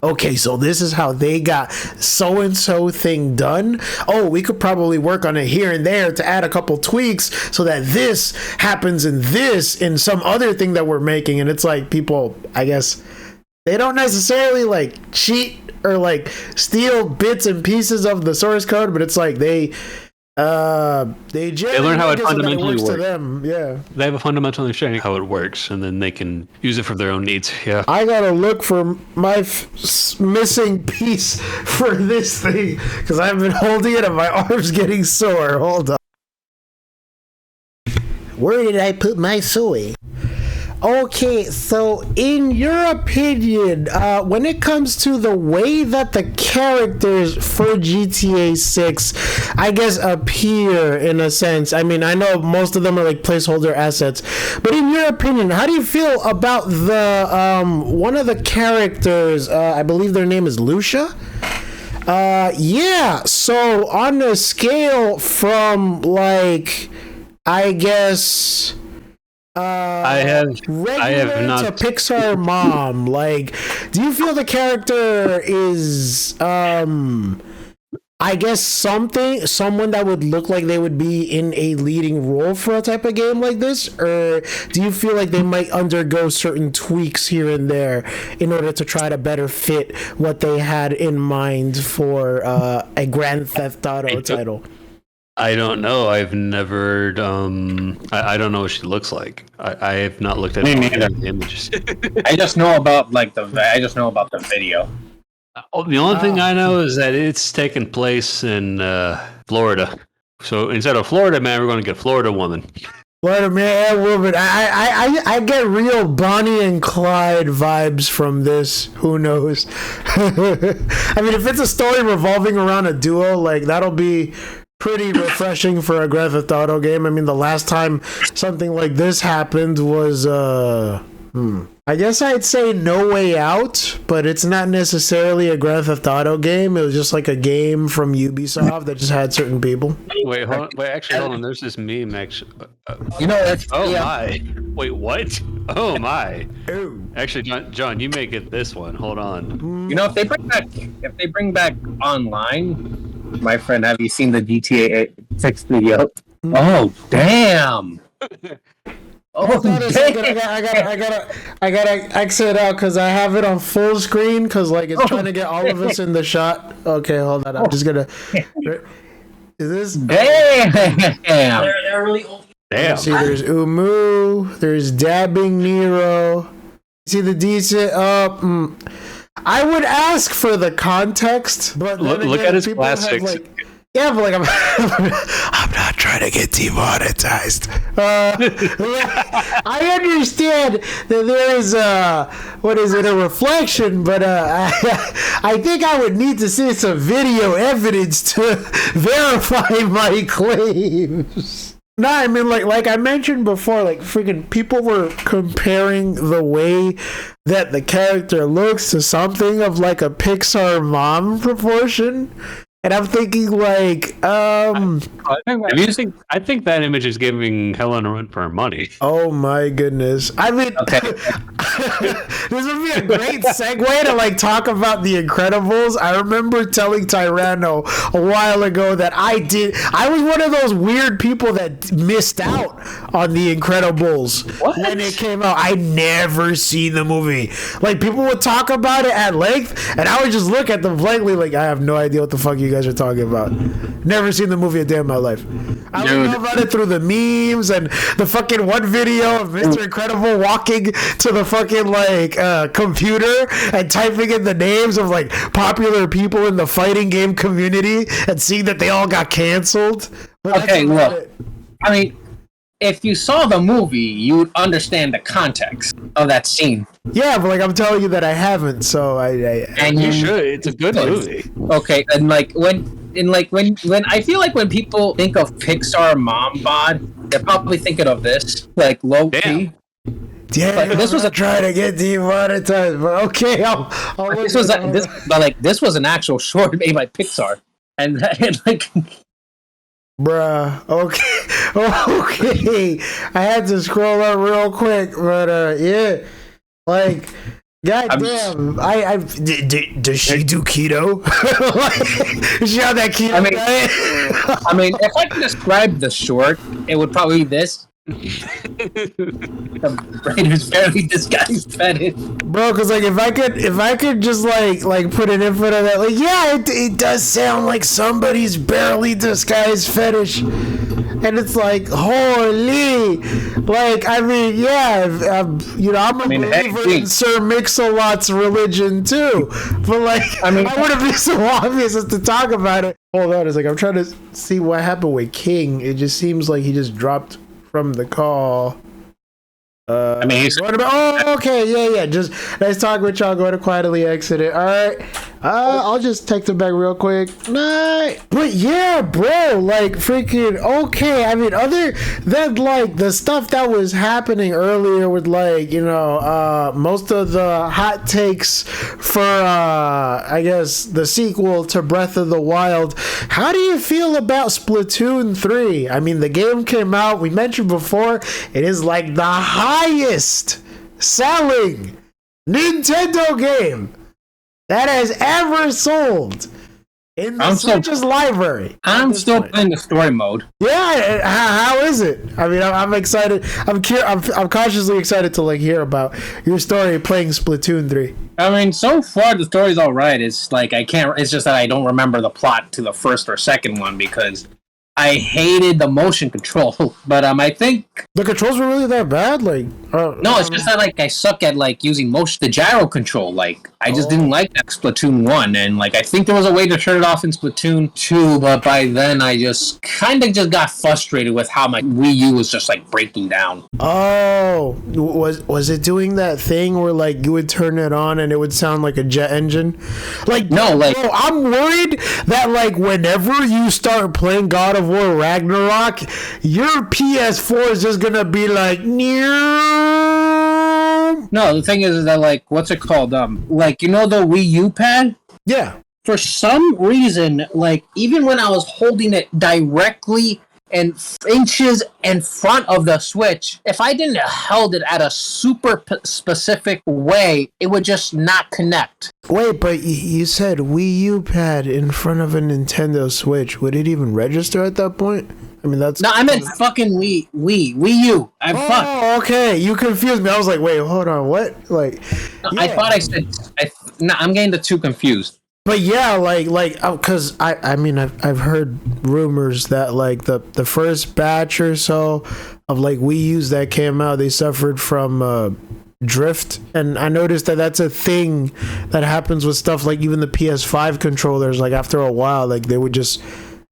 okay, so this is how they got so and so thing done. Oh, we could probably work on it here and there to add a couple tweaks so that this happens in some other thing that we're making. And it's like, people, I guess, they don't necessarily like cheat or like steal bits and pieces of the source code, but it's like they learn how it fundamentally works to them. Yeah, they have a fundamental understanding of how it works, and then they can use it for their own needs. Yeah, I gotta look for my missing piece for this thing, because I've been holding it and my arm's getting sore. Hold on, where did I put my soy? Okay, so in your opinion, when it comes to the way that the characters for GTA 6, I guess, appear in a sense, I mean, I know most of them are like placeholder assets, but in your opinion, how do you feel about the one of the characters, I believe their name is Lucia? Yeah. So on the scale from like, I guess, I have regular not to Pixar mom, like, do you feel the character is, I guess someone that would look like they would be in a leading role for a type of game like this? Or do you feel like they might undergo certain tweaks here and there in order to try to better fit what they had in mind for a Grand Theft Auto title? I don't know. I've never. I don't know what she looks like. I have not looked at Me any neither. of the images. I just know about I just know about the video. The only thing I know is that it's taking place in Florida. So instead of Florida man, we're going to get Florida woman. Florida man, woman. I get real Bonnie and Clyde vibes from this. Who knows? I mean, if it's a story revolving around a duo, like, that'll be pretty refreshing for a Grand Theft Auto game. I mean, the last time something like this happened was I guess I'd say No Way Out, but it's not necessarily a Grand Theft Auto game. It was just like a game from Ubisoft that just had certain people. Wait, hold on. Actually, hold on. There's this meme. Actually, You know, that's my. Wait, what? Oh my. Ooh. Actually, John, you may get this one. Hold on. You know, if they bring back online, my friend, have you seen the GTA 6 video? Oh damn! Oh Hold on a second. damn! I gotta exit out because I have it on full screen because like it's trying to get all of us in the shot. Okay, hold on. I'm just gonna. Is this? Damn! They're really old. Damn. Let's see, there's Umu. There's Dabbing Nero. See the decent. I would ask for the context, but then Look again, at his people have, plastics. like, yeah, but like I'm not trying to get demonetized. I understand that there is a reflection, but I think I would need to see some video evidence to verify my claims. No, I mean, like I mentioned before, like freaking people were comparing the way that the character looks to something of like a Pixar mom proportion. And I'm thinking, like, I think that image is giving Helen a run for her money. oh my goodness. I mean, Okay. this would be a great segue to like talk about The Incredibles. I remember telling Tyranno a while ago that I was one of those weird people that missed out on The Incredibles when it came out. I never seen the movie. Like, people would talk about it at length, and I would just look at them blankly like, I have no idea what the fuck you guys are talking about. Never seen the movie a day in my life. I only know about it through the memes and the fucking one video of Mr. Incredible walking to the fucking like computer and typing in the names of like popular people in the fighting game community and seeing that they all got canceled. But Okay, that's about look. it. I mean, if you saw the movie, you would understand the context of that scene. Yeah, but like I'm telling you that I haven't, so I And You should. It's a good movie. Okay, and when I feel like when people think of Pixar mom bod, they're probably thinking of this, like low key. yeah, But this was a trying to get demonetized, but okay, I'll This was this was an actual short made by Pixar, and like. Bruh, okay. I had to scroll up real quick, but yeah, like, goddamn, does she do keto? Is she on that keto diet? I mean, if I could describe the short, it would probably be this. The Raiders barely disguised fetish. Bro, because like if I could just like put an input on that, like, yeah, it does sound like somebody's barely disguised fetish, and it's like, holy, like, I mean, yeah, I'm a believer in Sir Mix-a-Lot's religion too, but like, I wouldn't be so obvious as to talk about it. Hold on, it's like I'm trying to see what happened with King. It just seems like he just dropped from the call. I mean, he's okay, yeah. Just nice talking with y'all. Going to quietly exit it. All right. I'll just text him back real quick. Night. But yeah, bro, like freaking okay. I mean, other than like the stuff that was happening earlier with like, you know, most of the hot takes for I guess the sequel to Breath of the Wild. How do you feel about Splatoon 3? I mean, the game came out, we mentioned before, it is like the highest selling Nintendo game that has ever sold in the Switch's library. I'm still playing the story mode. Yeah, how is it? I mean, I'm excited. I'm cautiously excited to like hear about your story playing Splatoon 3. I mean, so far the story's all right. It's like it's just that I don't remember the plot to the first or second one because I hated the motion control, but I think the controls were really that bad. Like, no, it's just that like I suck at like using the gyro control. Like, I just didn't like that Splatoon 1, and like I think there was a way to turn it off in Splatoon 2, but by then I just kind of just got frustrated with how my Wii U was just like breaking down. Oh, was it doing that thing where like you would turn it on and it would sound like a jet engine? Like, no, like bro, I'm worried that like whenever you start playing God of War Ragnarok, your PS4 is just gonna be like, no, the thing is that like, what's it called? Like, you know the Wii U pad? Yeah. For some reason, like even when I was holding it directly and inches in front of the Switch, if I didn't held it at a super specific way, it would just not connect. Wait, but you said Wii U pad in front of a Nintendo Switch. Would it even register at that point? I mean, that's... No, I meant fucking Wii U. Oh, okay. You confused me. I was like, wait, hold on. What? Like... No, yeah. I thought I said... I'm getting the two confused. But yeah, like, because I mean, I've heard rumors that like the first batch or so of like Wii U's that came out, they suffered from drift, and I noticed that that's a thing that happens with stuff like even the PS5 controllers. Like after a while, like they would just,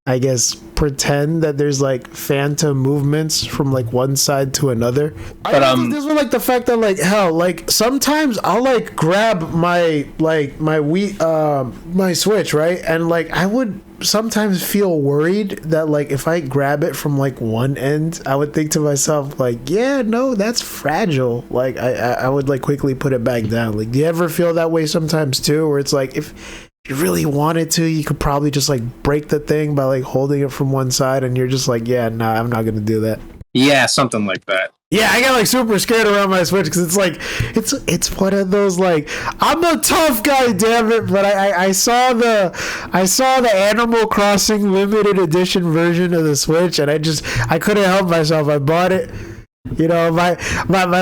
I guess, pretend that there's like phantom movements from like one side to another. But this was like the fact that like hell, like sometimes I'll like grab my Wii my Switch, right, and like I would sometimes feel worried that like if I grab it from like one end, I would think to myself like, yeah, no, that's fragile. Like I would like quickly put it back down. Like, do you ever feel that way sometimes too, where it's like if you really wanted to, you could probably just like break the thing by like holding it from one side, and you're just like, yeah, nah, I'm not gonna do that. Yeah, something like that. Yeah, I got like super scared around my Switch because it's like it's one of those like, I'm a tough guy, damn it. But I saw the Animal Crossing limited edition version of the Switch, and I couldn't help myself. I bought it. You know, my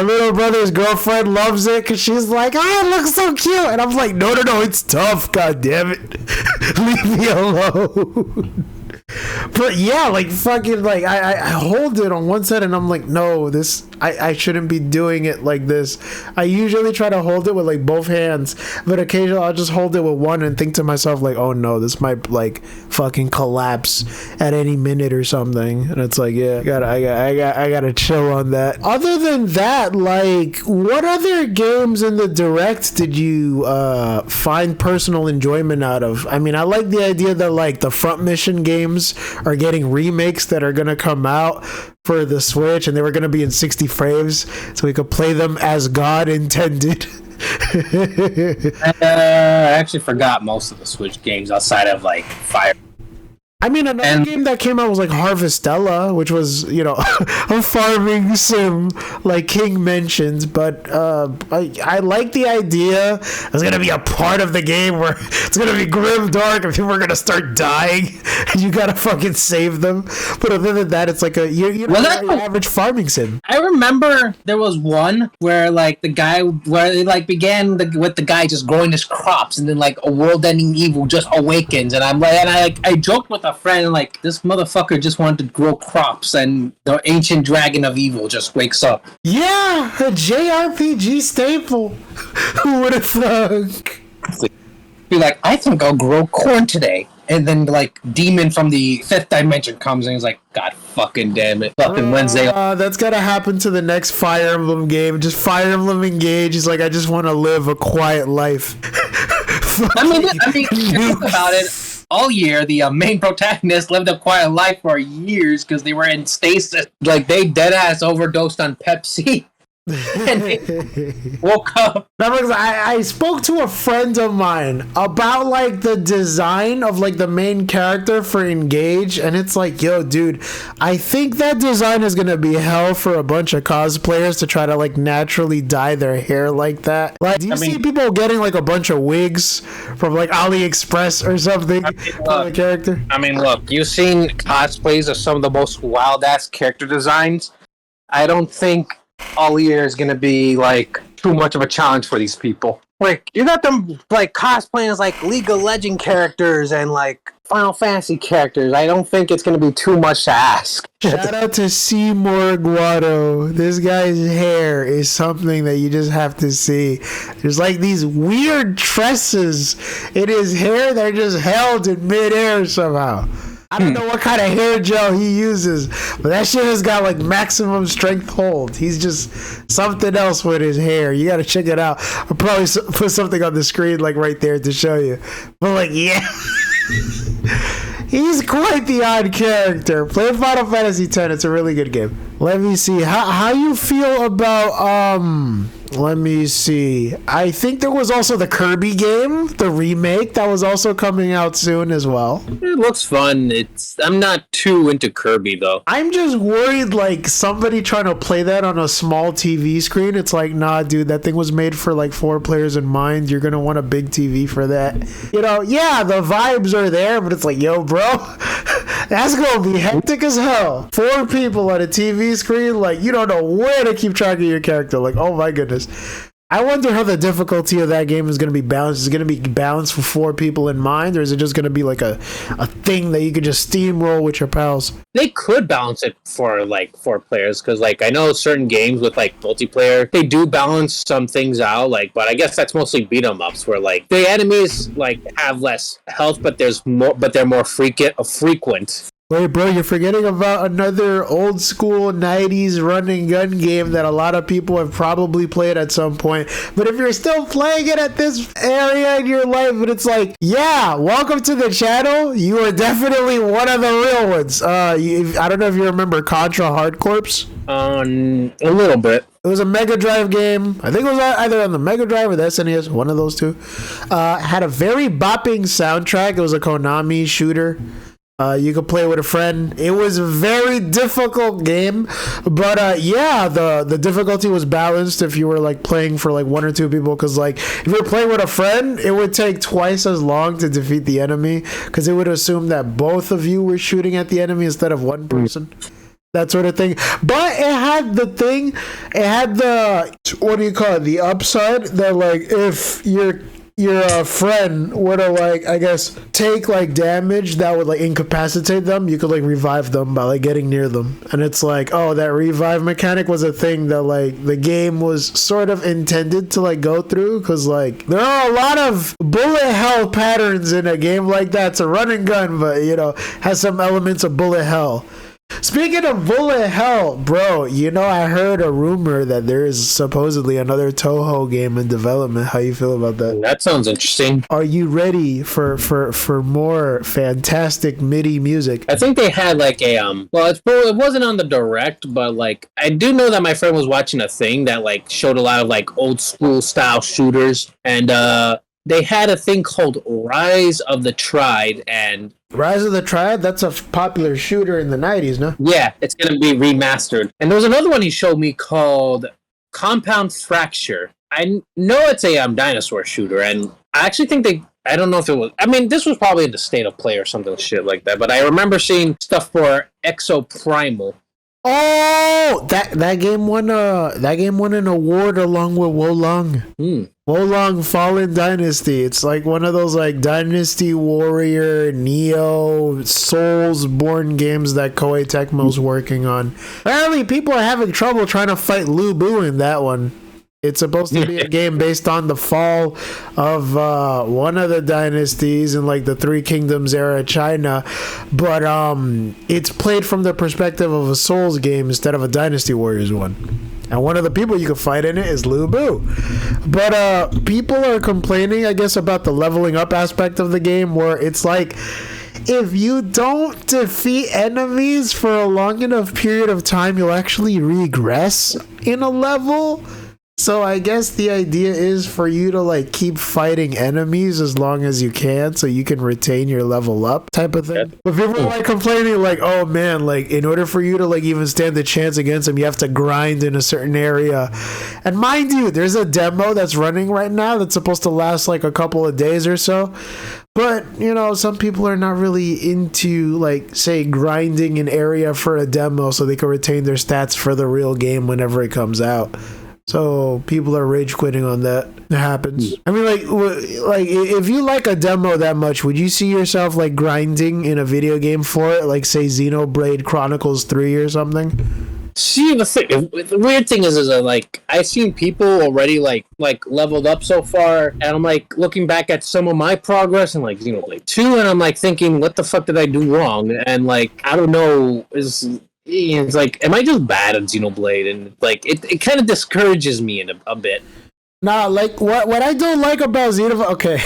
little brother's girlfriend loves it because she's like, oh, it looks so cute. And I'm like, no, it's tough, god damn it. Leave me alone. But yeah, like fucking like I hold it on one side and I'm like, no, this I shouldn't be doing it like this. I usually try to hold it with like both hands, but occasionally I'll just hold it with one and think to myself like, oh no, this might like fucking collapse at any minute or something. And it's like, yeah, I gotta chill on that. Other than that, like, what other games in the Direct did you find personal enjoyment out of? I mean, I like the idea that like the Front Mission games are getting remakes that are gonna come out for the Switch, and they were gonna be in 60 frames, so we could play them as God intended. I actually forgot most of the Switch games outside of like Fire. I mean, another game that came out was like Harvestella, which was, you know, a farming sim, like King mentions. But I like the idea. There's gonna be a part of the game where it's gonna be grim dark and people are gonna start dying, and you gotta fucking save them. But other than that, it's like your average farming sim. I remember there was one where like it like began with the guy just growing his crops, and then like a world-ending evil just awakens, and I joked with a friend like, this motherfucker just wanted to grow crops and the ancient dragon of evil just wakes up. Yeah, a JRPG staple. Who would have thunk? Be like, I think I'll grow corn today. And then like demon from the fifth dimension comes and he's like, God fucking damn it, fucking Wednesday. That's gotta happen to the next Fire Emblem game. Just Fire Emblem Engage. He's like, I just want to live a quiet life. If you think about it, all year the main protagonist lived a quiet life for years because they were in stasis. Like they dead ass overdosed on Pepsi. And they woke up. I spoke to a friend of mine about like the design of like the main character for Engage, and it's like, yo, dude, I think that design is gonna be hell for a bunch of cosplayers to try to like naturally dye their hair like that. Like, do you see people getting like a bunch of wigs from like AliExpress or something for the character? I mean, look, you've seen cosplays of some of the most wild ass character designs. I don't think all year is gonna be like too much of a challenge for these people. Like you got them like cosplaying as like League of Legends characters and like Final Fantasy characters. I don't think it's gonna be too much to ask. Shout out to Seymour Guado. This guy's hair is something that you just have to see. There's like these weird tresses in his hair that are just held in midair somehow. I don't know what kind of hair gel he uses, but that shit has got like maximum strength hold. He's just something else with his hair. You gotta check it out. I'll probably put something on the screen like right there to show you. But like, yeah. He's quite the odd character. Play Final Fantasy X. It's a really good game. Let me see. How you feel about let me see. I think there was also the Kirby game, the remake, that was also coming out soon as well. It looks fun. I'm not too into Kirby though. I'm just worried like somebody trying to play that on a small TV screen. It's like, nah, dude, that thing was made for like 4 players in mind. You're gonna want a big TV for that. You know, yeah, the vibes are there, but it's like, yo, bro, that's gonna be hectic as hell. 4 people on a TV screen, like you don't know where to keep track of your character. Like, oh my goodness. I wonder how the difficulty of that game is going to be balanced. Is it going to be balanced for 4 people in mind, or is it just going to be like a thing that you could just steamroll with your pals? They could balance it for like 4 players, because like I know certain games with like multiplayer, they do balance some things out. Like, but I guess that's mostly beat 'em ups where like the enemies like have less health, but they're more frequent. Wait, bro, you're forgetting about another old school 90s run and gun game that a lot of people have probably played at some point. But if you're still playing it at this area in your life, but it's like, yeah, welcome to the channel. You are definitely one of the real ones. I don't know if you remember Contra Hard Corps. A little bit. It was a Mega Drive game. I think it was either on the Mega Drive or the SNES, one of those two. Had a very bopping soundtrack. It was a Konami shooter. You could play with a friend. It was a very difficult game, but yeah, the difficulty was balanced if you were like playing for like 1 or 2 people, because like if you're playing with a friend, it would take twice as long to defeat the enemy, because it would assume that both of you were shooting at the enemy instead of one person. That sort of thing. But it had the what do you call it, the upside that like if your friend were to like, I guess, take like damage that would like incapacitate them, you could like revive them by like getting near them. And it's like, oh, that revive mechanic was a thing that like the game was sort of intended to like go through, because like there are a lot of bullet hell patterns in a game like that. It's a run and gun, but you know, has some elements of bullet hell. Speaking of bullet hell, bro, you know, I heard a rumor that there is supposedly another Toho game in development. How you feel about that? That sounds interesting. Are you ready for more fantastic MIDI music? I think they had like a well, it wasn't on the direct, but like I do know that my friend was watching a thing that like showed a lot of like old school style shooters, and they had a thing called Rise of the Triad, and Rise of the Triad, that's a popular shooter in the 90s, no? Yeah, it's going to be remastered. And there was another one he showed me called Compound Fracture. I know it's a dinosaur shooter, and I actually think I don't know if it was, I mean, this was probably in the State of Play or something shit like that, but I remember seeing stuff for Exoprimal. Oh, that game won an award along with Wolong. Wolong Fallen Dynasty. It's like one of those like Dynasty Warrior, Neo, Soulsborne games that Koei Tecmo's working on. Apparently, people are having trouble trying to fight Lu Bu in that one. It's supposed to be a game based on the fall of one of the dynasties in like the Three Kingdoms era China, but it's played from the perspective of a Souls game instead of a Dynasty Warriors one. and one of the people you can fight in it is Lu Bu. But people are complaining, I guess, about the leveling up aspect of the game, where it's like, if you don't defeat enemies for a long enough period of time, you'll actually regress in a level. So I guess the idea is for you to like keep fighting enemies as long as you can, so you can retain your level up type of thing. But people are like complaining like, oh man, like in order for you to like even stand a chance against them, you have to grind in a certain area. And mind you, there's a demo that's running right now that's supposed to last like a couple of days or so. But, you know, some people are not really into, like, say, grinding an area for a demo so they can retain their stats for the real game whenever it comes out. So people are rage quitting on that. It happens. I mean, like if you like a demo that much, would you see yourself, like, grinding in a video game for it? Like, say, Xenoblade Chronicles 3 or something? See, the weird thing is like I've seen people already like leveled up so far, and I'm like looking back at some of my progress in like Xenoblade 2, and I'm like thinking, what the fuck did I do wrong? And like I don't know, it's like, am I just bad at Xenoblade? And like it kind of discourages me a bit. Nah, like what I don't like about Xenoblade, okay,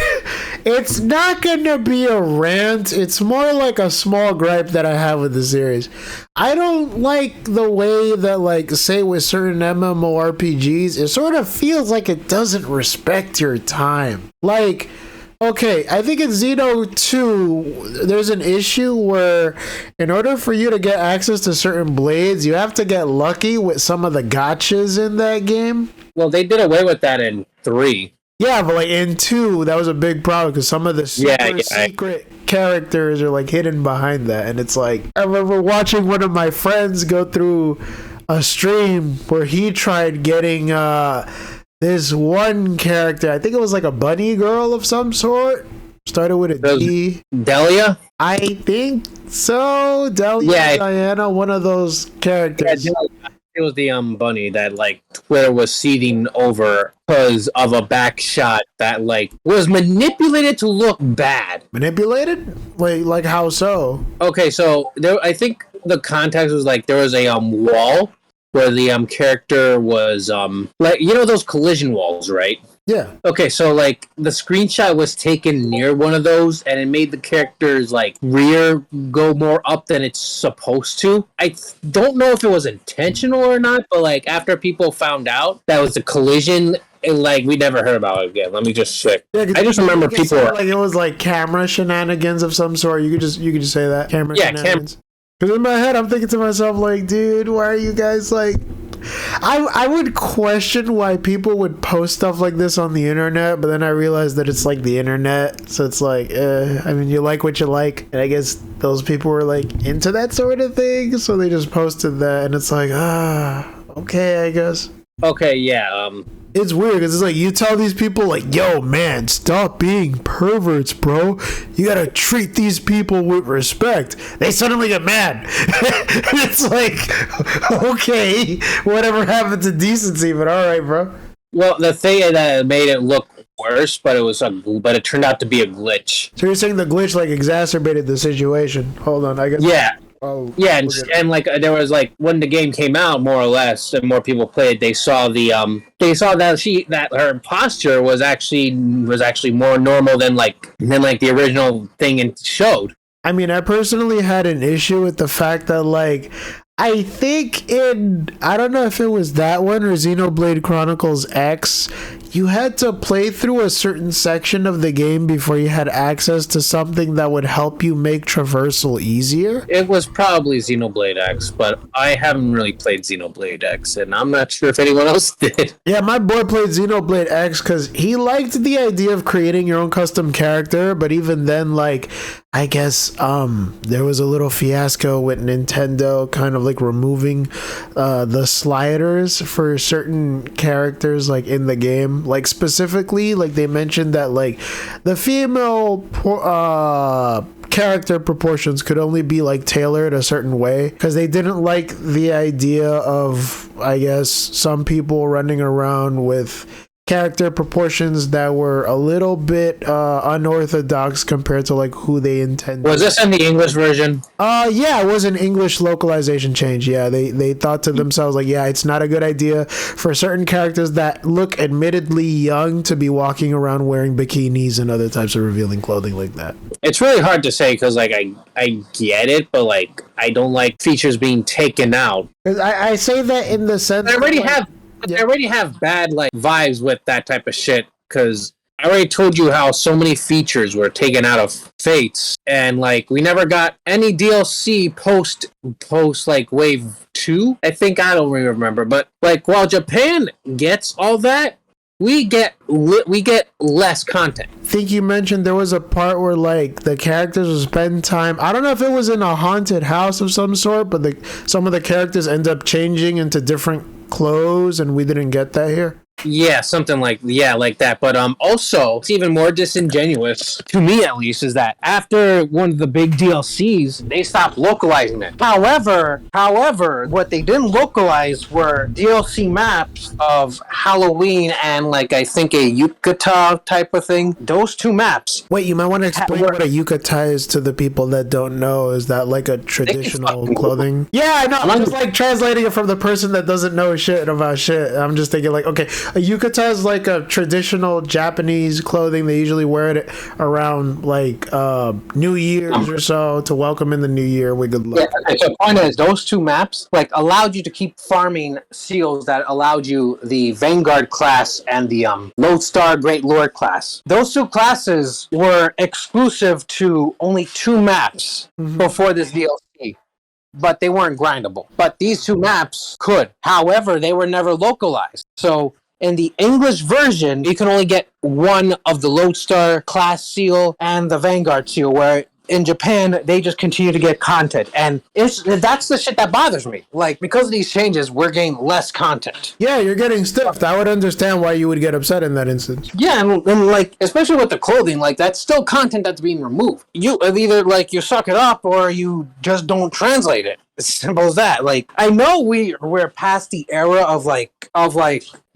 it's not gonna be a rant. It's more like a small gripe that I have with the series. I don't like the way that, like, say with certain MMORPGs, it sort of feels like it doesn't respect your time. Like, okay, I think in Xeno 2, there's an issue where in order for you to get access to certain blades, you have to get lucky with some of the gotchas in that game. Well, they did away with that in 3. Yeah, but like in 2, that was a big problem because some of the secret characters are like hidden behind that. And it's like, I remember watching one of my friends go through a stream where he tried getting this one character. I think it was like a bunny girl of some sort. Started with a D. Delia? I think so. Delia, Diana, one of those characters. Yeah, it was the bunny that like Twitter was seeding over because of a back shot that like was manipulated to look bad. Manipulated? Wait, like how so? Okay, so there, I think the context was like there was a wall where the character was like, you know those collision walls, right? Yeah. Okay, so like the screenshot was taken near one of those, and it made the character's like rear go more up than it's supposed to. I don't know if it was intentional or not, but like after people found out that was a collision, like we never heard about it again. Let me just check. Yeah, I just remember people were, like it was like camera shenanigans of some sort. You could just say that camera shenanigans. Because in my head, I'm thinking to myself, like, dude, why are you guys like? I would question why people would post stuff like this on the internet, but then I realized that it's like the internet, so it's like, I mean, you like what you like, and I guess those people were like into that sort of thing, so they just posted that, and it's like, okay, I guess. Okay, yeah, It's weird because it's like you tell these people like, yo man, stop being perverts, bro. You gotta treat these people with respect. They suddenly get mad. It's like, okay, whatever happened to decency, but all right, bro. Well, the thing that made it look worse, but it turned out to be a glitch. So you're saying the glitch like exacerbated the situation? Hold on, I guess. Yeah. Yeah, and like there was like when the game came out, more or less, and more people played. They saw that her posture was actually more normal than the original thing it showed. I mean, I personally had an issue with the fact that like I think I don't know if it was that one or Xenoblade Chronicles X, you had to play through a certain section of the game before you had access to something that would help you make traversal easier. It was probably Xenoblade X, but I haven't really played Xenoblade X, and I'm not sure if anyone else did. Yeah, my boy played Xenoblade X because he liked the idea of creating your own custom character, but even then, like, I guess there was a little fiasco with Nintendo kind of like removing the sliders for certain characters like in the game. Like specifically, like they mentioned that like the female character proportions could only be like tailored a certain way because they didn't like the idea of, I guess, some people running around with character proportions that were a little bit unorthodox compared to like who they intended. Was this in the English version? Yeah, it was an English localization change. Yeah, they thought to themselves like, yeah, it's not a good idea for certain characters that look admittedly young to be walking around wearing bikinis and other types of revealing clothing like that. It's really hard to say because like I get it, but like I don't like features being taken out. I say that in the sense I already like, have. yeah. I already have bad like vibes with that type of shit because I already told you how so many features were taken out of Fates, and like we never got any DLC post like Wave 2. I think I don't really remember, but like while Japan gets all that, we get less content. I think you mentioned there was a part where like the characters would spend time. I don't know if it was in a haunted house of some sort, but some of the characters end up changing into different clothes, and we didn't get that here. Yeah, something like that. But also, it's even more disingenuous to me, at least, is that after one of the big DLCs, they stopped localizing it. However, what they didn't localize were DLC maps of Halloween and like I think a yukata type of thing. Those two maps. Wait, you might want to explain what a yukata is to the people that don't know. Is that like a traditional clothing? Yeah, I know. I'm just like translating it from the person that doesn't know shit about shit. I'm just thinking like, okay. A yukata is like a traditional Japanese clothing. They usually wear it around like New Year's or so to welcome in the new year with good luck. Yeah, okay, so the point is, those two maps like allowed you to keep farming seals that allowed you the Vanguard class and the Lodestar Great Lord class. Those two classes were exclusive to only two maps before this DLC. But they weren't grindable. But these two maps could. However, they were never localized. So in the English version, you can only get one of the Lodestar class seal and the Vanguard seal, where in Japan, they just continue to get content. And that's the shit that bothers me. Like, because of these changes, we're getting less content. Yeah, you're getting stiffed. I would understand why you would get upset in that instance. Yeah, and like, especially with the clothing, like, that's still content that's being removed. You either, like, you suck it up or you just don't translate it. It's simple as that. Like, I know we're past the era of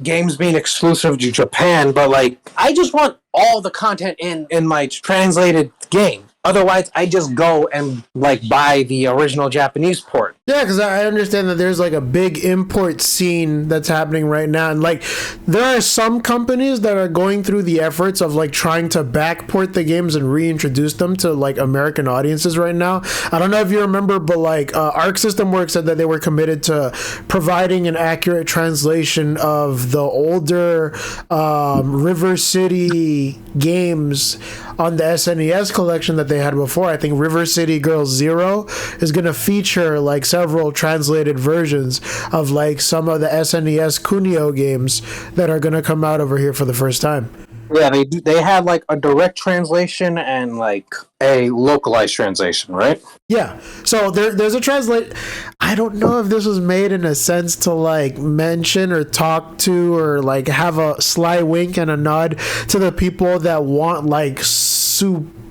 games being exclusive to Japan, but like, I just want all the content in my translated game. Otherwise, I just go and like buy the original Japanese port. Yeah, because I understand that there's like a big import scene that's happening right now, and like there are some companies that are going through the efforts of like trying to backport the games and reintroduce them to like American audiences right now. I don't know if you remember, but like Arc System Works said that they were committed to providing an accurate translation of the older River City games on the SNES collection that they had before. I think River City Girls 0 is going to feature like several translated versions of like some of the SNES Kunio games that are going to come out over here for the first time. Yeah, they have like a direct translation and like a localized translation, right? Yeah. So there's a translate. I don't know if this was made in a sense to like mention or talk to or like have a sly wink and a nod to the people that want like supremely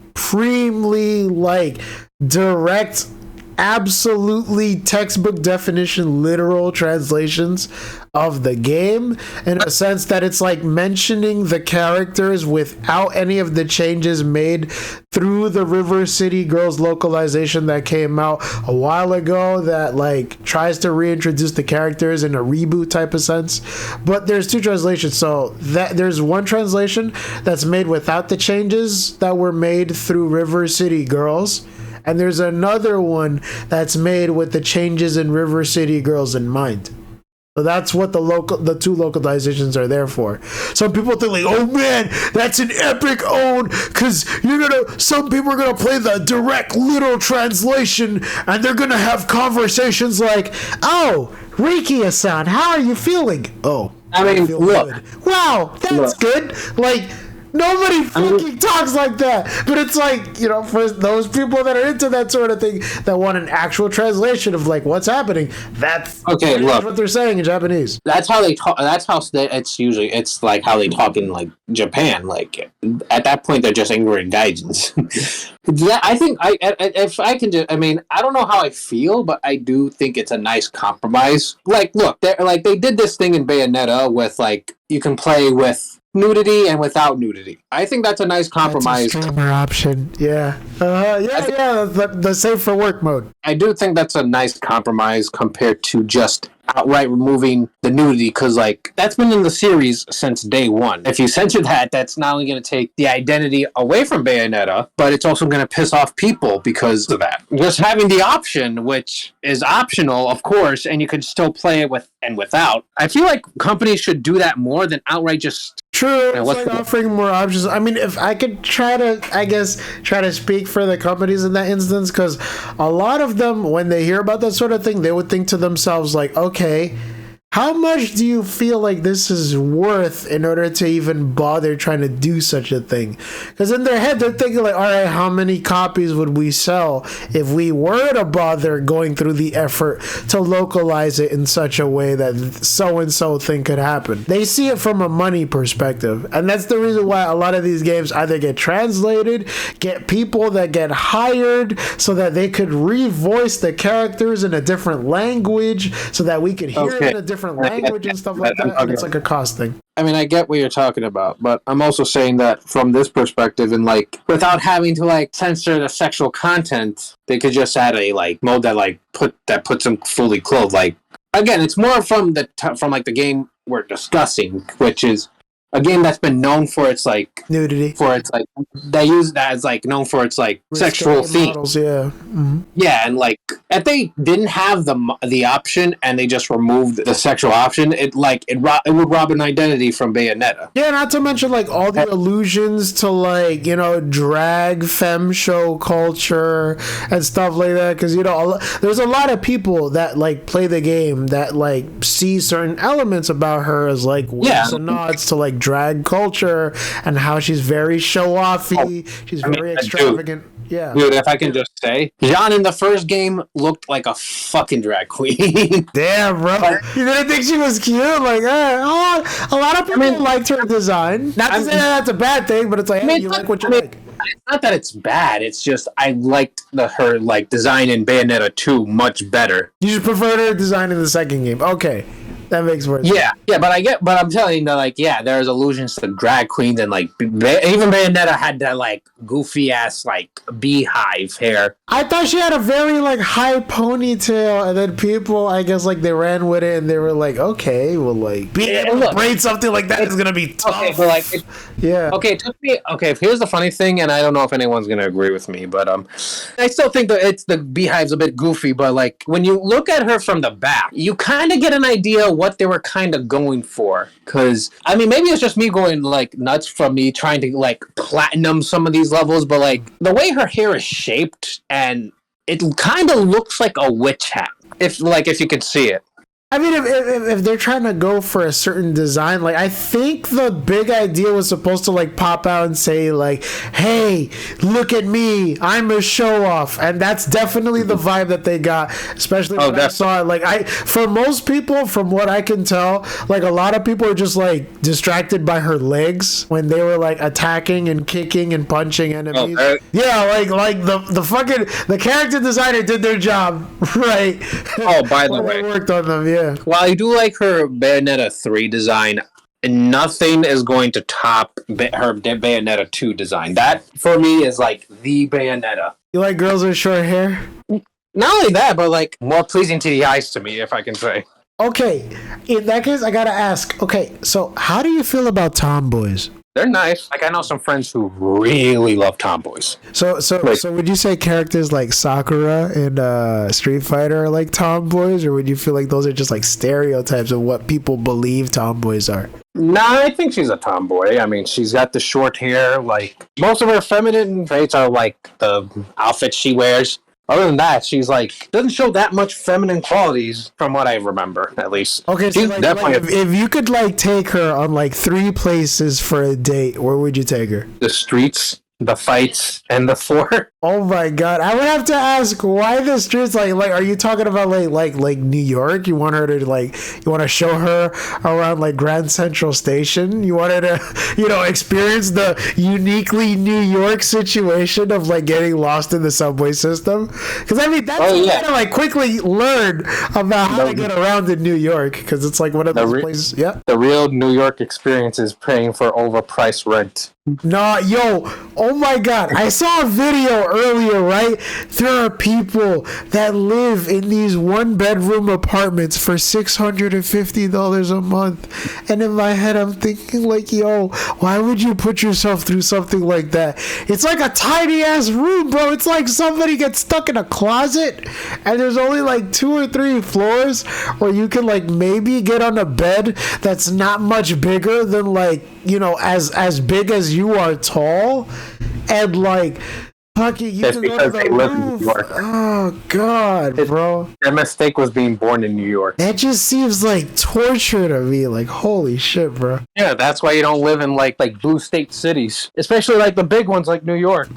like direct, absolutely textbook definition literal translations of the game, in a sense that it's like mentioning the characters without any of the changes made through the River City Girls localization that came out a while ago that like tries to reintroduce the characters in a reboot type of sense. But there's two translations. So that there's one translation that's made without the changes that were made through River City Girls, and there's another one that's made with the changes in River City Girls in mind. So that's what the two localizations are there for. Some people think like, oh man, that's an epic own, because some people are gonna play the direct literal translation and they're gonna have conversations like, oh, Rikia-san, how are you feeling? Oh, I mean, feel look. good. Wow, that's good. Like, Nobody fucking talks like that. But it's like, you know, for those people that are into that sort of thing, that want an actual translation of like what's happening, that's okay. Look, what they're saying in Japanese. That's how they talk. That's how it's like how they talk in like Japan. Like at that point, they're just ignorant gaijins. Yeah, I think if I can just, I mean, I don't know how I feel, but I do think it's a nice compromise. Like, look, they did this thing in Bayonetta with like you can play with nudity and without nudity. I think that's a nice compromise. That's a streamer option. Yeah. The safe for work mode. I do think that's a nice compromise compared to just outright removing the nudity, because like that's been in the series since day one. If you censor that, that's not only going to take the identity away from Bayonetta, but it's also going to piss off people because of that. Just having the option, which is optional, of course, and you can still play it with and without. I feel like companies should do that more than outright just. True, it's like offering more options. I mean, if I could try to speak for the companies in that instance, because a lot of them, when they hear about that sort of thing, they would think to themselves like, okay, how much do you feel like this is worth in order to even bother trying to do such a thing? Because in their head, they're thinking like, all right, how many copies would we sell if we were to bother going through the effort to localize it in such a way that so-and-so thing could happen? They see it from a money perspective. And that's the reason why a lot of these games either get translated, get people that get hired so that they could re-voice the characters in a different language so that we could hear it in a different language and stuff like that. And it's like a cost thing. I mean, I get what you're talking about, but I'm also saying that from this perspective, and like without having to like censor the sexual content, they could just add a like mode that like puts them fully clothed. Like again, it's more from like the game we're discussing, which is a game that's been known for its like nudity, for its like they use that as like known for its like sexual themes. Yeah, mm-hmm. Yeah, and like if they didn't have the option and they just removed the sexual option, it would rob an identity from Bayonetta. Yeah, not to mention like all the allusions to like, you know, drag femme show culture and stuff like that. Because you know, there's a lot of people that like play the game that like see certain elements about her as like winks and nods to like drag culture and how she's very show-offy. She's very extravagant. Yeah. Dude, if I can just say, Jean in the first game looked like a fucking drag queen. Damn, bro. You didn't think she was cute? Like, a lot of people liked her design. Not to say that's a bad thing, but it's like, hey, you like what you like. It's not that it's bad. It's just I liked her like design in Bayonetta 2 much better. You just preferred her design in the second game. Okay. That makes more sense. Yeah, but I'm telling you that, like, yeah, there's allusions to drag queens, and like even Bayonetta had that like goofy ass like beehive hair. I thought she had a very like high ponytail, and then people, I guess, like they ran with it, and they were like, okay, well, like being able to braid something like that is gonna be tough. Okay, but like, okay, it took me. Okay, here's the funny thing, and I don't know if anyone's gonna agree with me, but I still think that the beehive's a bit goofy, but like when you look at her from the back, you kind of get an idea what they were kind of going for. Because I mean, maybe it's just me going like nuts from me trying to like platinum some of these levels, but like the way her hair is shaped, and it kind of looks like a witch hat, if you could see it. I mean, if they're trying to go for a certain design, like, I think the big idea was supposed to, like, pop out and say, like, hey, look at me, I'm a show-off. And that's definitely the vibe that they got, especially when I saw it. Like, for most people, from what I can tell, like, a lot of people are just, like, distracted by her legs when they were, like, attacking and kicking and punching enemies. Yeah, like the fucking, the character designer did their job, right? Oh, by the way. They worked on them, yeah. While I do like her Bayonetta 3 design, nothing is going to top her Bayonetta 2 design. That, for me, is like the Bayonetta. You like girls with short hair? Not only that, but like more pleasing to the eyes to me, if I can say. Okay, in that case, I gotta ask. Okay, so how do you feel about tomboys? They're nice. Like, I know some friends who really love tomboys. So would you say characters like Sakura in Street Fighter are like tomboys, or would you feel like those are just like stereotypes of what people believe tomboys are? Nah, I think she's a tomboy. I mean, she's got the short hair. Like, most of her feminine traits are like the outfits she wears. Other than that, she's like doesn't show that much feminine qualities from what I remember, at least. Okay, so She's like, definitely if you could like take her on like 3 places for a date, where would you take her? the streets, the fights, and the fort. Oh my god, I would have to ask why the streets. Like, are you talking about like New York? You want her to you want to show her around like Grand Central Station? You want her to, experience the uniquely New York situation of like getting lost in the subway system? Because I mean, that's to like quickly learn about how to get around in New York, because it's like one of those places. Yeah, the real New York experience is paying for overpriced rent. Nah, yo, oh my god, I saw a video earlier, right? There are people that live in these 1-bedroom apartments for $650 a month. And in my head, I'm thinking like, yo, why would you put yourself through something like that? It's like a tiny ass room, bro. It's like somebody gets stuck in a closet and there's only like 2 or 3 floors where you can like maybe get on a bed that's not much bigger than like, as big as you are tall, and like fucking you can go to the roof. Oh god, bro. Their mistake was being born in New York. That just seems like torture to me. Like, holy shit, bro. Yeah, that's why you don't live in like blue state cities, especially like the big ones like New York.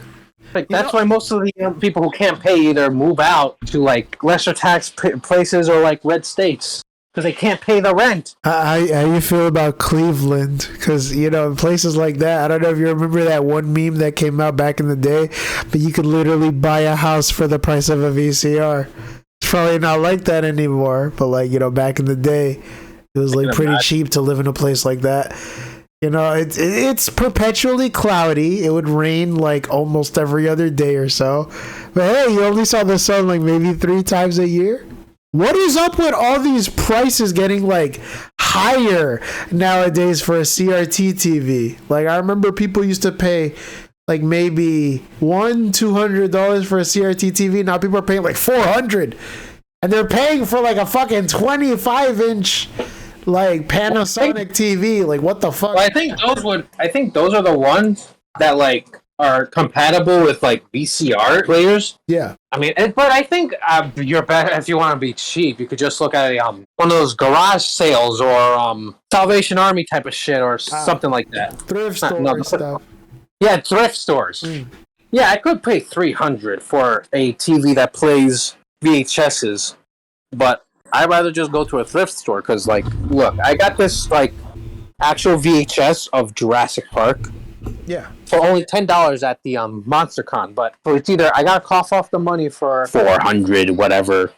Like that's why most of the people who can't pay either move out to like lesser tax places or like red states. Because they can't pay the rent. How you feel about Cleveland? Because, places like that, I don't know if you remember that one meme that came out back in the day, but you could literally buy a house for the price of a VCR. It's probably not like that anymore, but like, back in the day, it was like pretty cheap to live in a place like that. It's perpetually cloudy. It would rain like almost every other day or so. But hey, you only saw the sun like maybe 3 times a year. What is up with all these prices getting like higher nowadays for a CRT TV? Like I remember people used to pay like maybe $200 for a CRT TV. Now people are paying like $400, and they're paying for like a fucking 25-inch like Panasonic TV. Like what the fuck? Well, I think those are the ones that like are compatible with like VCR players. Yeah. I mean, but I think you're better if you want to be cheap. You could just look at one of those garage sales or Salvation Army type of shit or something like that. Thrift store stuff. Yeah, thrift stores. Yeah, I could pay $300 for a TV that plays VHSs, but I'd rather just go to a thrift store because, like, look, I got this like actual VHS of Jurassic Park. Yeah. For only $10 at the MonsterCon, but so it's either I gotta cough off the money for $400, whatever,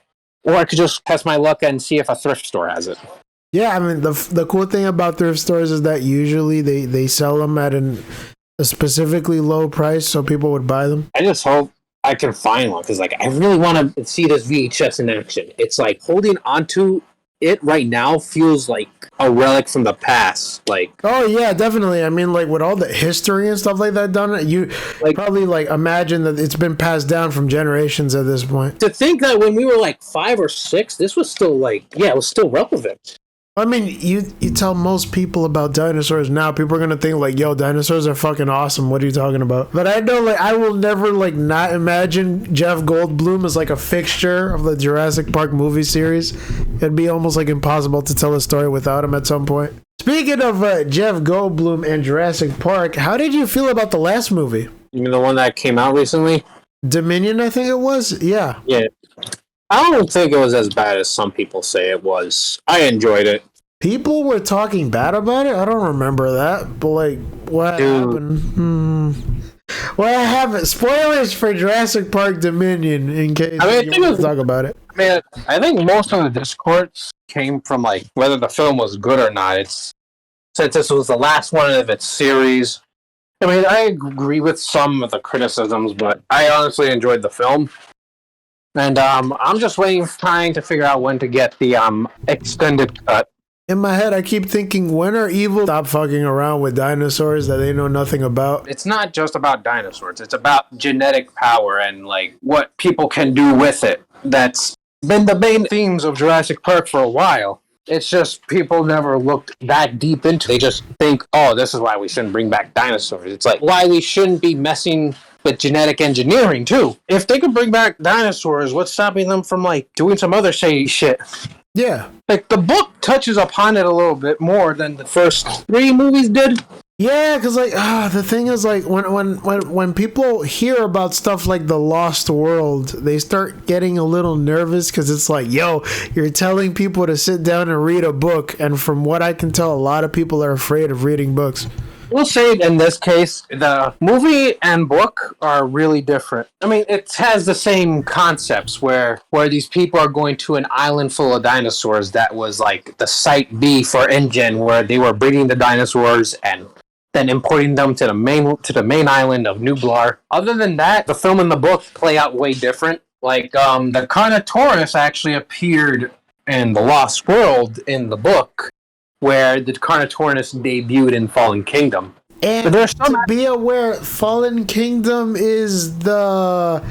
or I could just test my luck and see if a thrift store has it. Yeah, I mean the cool thing about thrift stores is that usually they sell them at a specifically low price, so people would buy them. I just hope I can find one because like I really want to see this VHS in action. It's like holding onto it right now feels like a relic from the past. Like, oh yeah, definitely. I mean, like with all the history and stuff like that done, you like, probably like imagine that it's been passed down from generations at this point. To think that when we were like 5 or 6, this was still like, it was still relevant. I mean, you tell most people about dinosaurs now, people are gonna think like, yo, dinosaurs are fucking awesome. What are you talking about? But I know, like, I will never like not imagine Jeff Goldblum as like a fixture of the Jurassic Park movie series. It'd be almost like impossible to tell a story without him at some point. Speaking of Jeff Goldblum and Jurassic Park, how did you feel about the last movie? You mean the one that came out recently? Dominion, I think it was. Yeah. Yeah. I don't think it was as bad as some people say it was. I enjoyed it. People were talking bad about it? I don't remember that. But, like, what happened? Well, I have spoilers for Jurassic Park Dominion in case you want to talk about it. I mean, I think most of the discourse came from, like, whether the film was good or not. Since this was the last one of its series. I mean, I agree with some of the criticisms, but I honestly enjoyed the film. And I'm just trying to figure out when to get the extended cut. In my head, I keep thinking, when are evil stop fucking around with dinosaurs that they know nothing about? It's not just about dinosaurs. It's about genetic power and like what people can do with it. That's been the main themes of Jurassic Park for a while. It's just people never looked that deep into it. They just think, oh, this is why we shouldn't bring back dinosaurs. It's like why we shouldn't be messing with genetic engineering too. If they could bring back dinosaurs, what's stopping them from like doing some other shady shit? Yeah. Like the book touches upon it a little bit more than the first 3 movies did. Yeah, because like the thing is like when people hear about stuff like the Lost World, they start getting a little nervous because it's like, yo, you're telling people to sit down and read a book, and from what I can tell, a lot of people are afraid of reading books. We'll say in this case, the movie and book are really different. I mean, it has the same concepts where these people are going to an island full of dinosaurs that was like the Site B for InGen, where they were breeding the dinosaurs and then importing them to the main island of Nublar. Other than that, the film and the book play out way different. Like the Carnotaurus actually appeared in the Lost World in the book, where the Carnotaurus debuted in Fallen Kingdom. And to be aware, Fallen Kingdom is the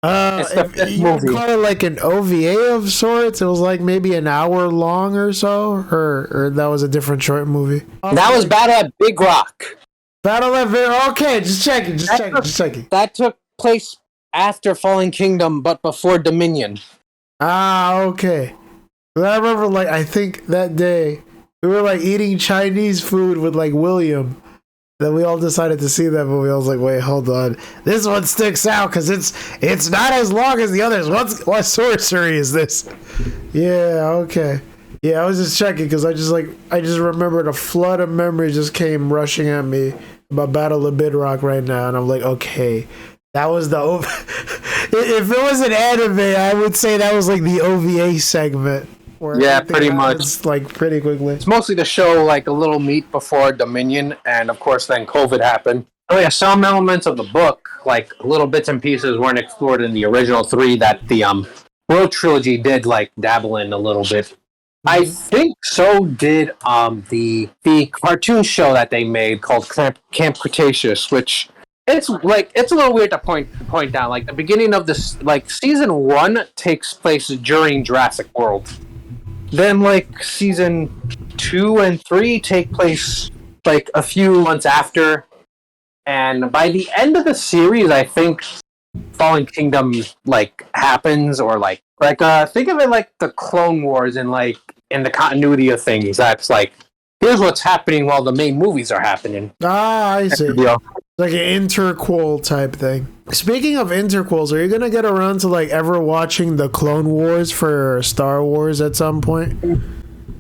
it's the fifth you movie. call it like an OVA of sorts. It was like maybe an hour long or so, or that was a different short movie. That was Battle at Big Rock. Battle at Big. Okay, just checking. That took place after Fallen Kingdom, but before Dominion. Ah, okay. But I remember, like, I think that day we were like eating Chinese food with like William. Then we all decided to see that movie. I was like, wait, hold on. This one sticks out because it's not as long as the others. What sorcery is this? Yeah, okay. Yeah, I was just checking because I just remembered a flood of memories just came rushing at me about Battle of Bidrock right now, and I'm like, okay, that was the if it was an anime, I would say that was like the OVA segment. Yeah, pretty much. Like pretty quickly. It's mostly to show like a little meat before Dominion, and of course then COVID happened. Oh yeah, some elements of the book, like little bits and pieces, weren't explored in the original 3 that the World Trilogy did like dabble in a little bit. I think so did the cartoon show that they made called Camp Cretaceous, which it's a little weird to point down. Like the beginning of this, like season 1 takes place during Jurassic World. Then, like, season 2 and 3 take place, like, a few months after. And by the end of the series, I think Fallen Kingdom, like, happens. Or, think of it like the Clone Wars in the continuity of things. That's, like, here's what's happening while the main movies are happening. Ah, I see. Yeah. Like an interquel type thing. Speaking of interquels, are you gonna get around to like ever watching the Clone Wars for Star Wars at some point?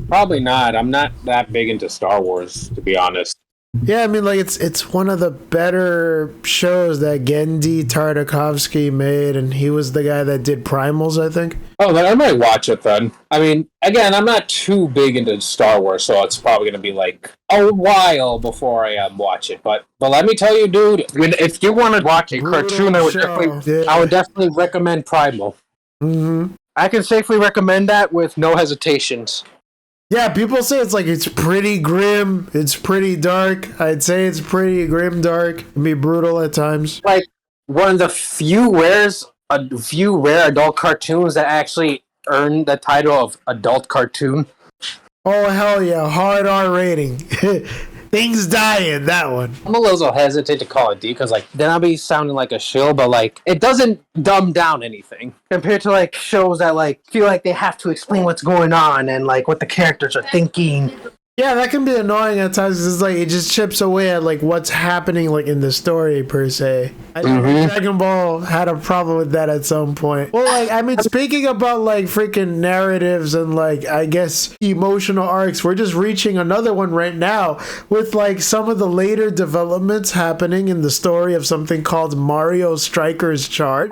Probably not. I'm not that big into Star Wars, to be honest. Yeah, I mean, like it's one of the better shows that Genndy Tartakovsky made, and he was the guy that did Primals, I think. Oh, then I might watch it then. I mean, again, I'm not too big into Star Wars, so it's probably going to be like a while before I watch it. But let me tell you, dude, if you want to watch a cartoon, I would definitely recommend Primal. Mm-hmm. I can safely recommend that with no hesitations. Yeah, people say it's pretty grim, it's pretty dark. I'd say it's pretty grim, dark, it can be brutal at times. Like one of the few rare adult cartoons that actually earned the title of adult cartoon. Oh hell yeah, hard R rating. Things die in that one. I'm a little hesitant to call it D because then I'll be sounding like a shill, but it doesn't dumb down anything compared to shows that feel like they have to explain what's going on and what the characters are thinking. Yeah, that can be annoying at times. It's it just chips away at what's happening in the story per se. I think Dragon Ball had a problem with that at some point. Well, I mean, speaking about freaking narratives and I guess emotional arcs, we're just reaching another one right now with some of the later developments happening in the story of something called Mario Strikers Charge.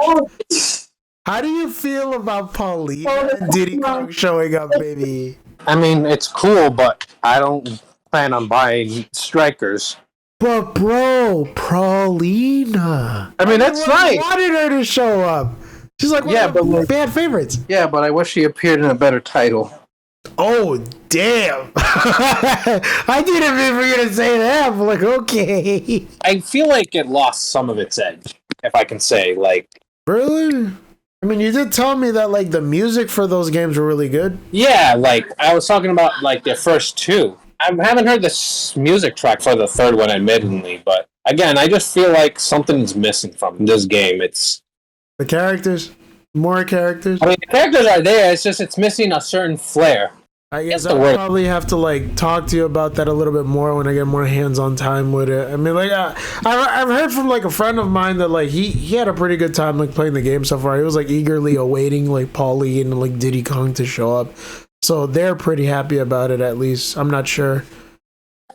How do you feel about Paulina and Diddy Kong showing up, baby? I mean, it's cool, but I don't plan on buying Strikers. But bro, Paulina. I mean, that's nice. I wanted her to show up. She's one of my bad favorites. Yeah, but I wish she appeared in a better title. Oh, damn. I didn't even forget to say that, but okay. I feel like it lost some of its edge, if I can say, Really? I mean, you did tell me that the music for those games were really good. Yeah, I was talking about the first 2. I haven't heard the music track for the third one, admittedly, but Again, I just feel like something's missing from this game. It's the characters, more characters. I mean, the characters are there. It's just it's missing a certain flair. I guess I'll probably have to like talk to you about that a little bit more when I get more hands-on time with it. I mean, like I've heard from like a friend of mine that like he had a pretty good time like playing the game so far. He was like eagerly awaiting like Paulie and like Diddy Kong to show up, so they're pretty happy about it. At least I'm not sure.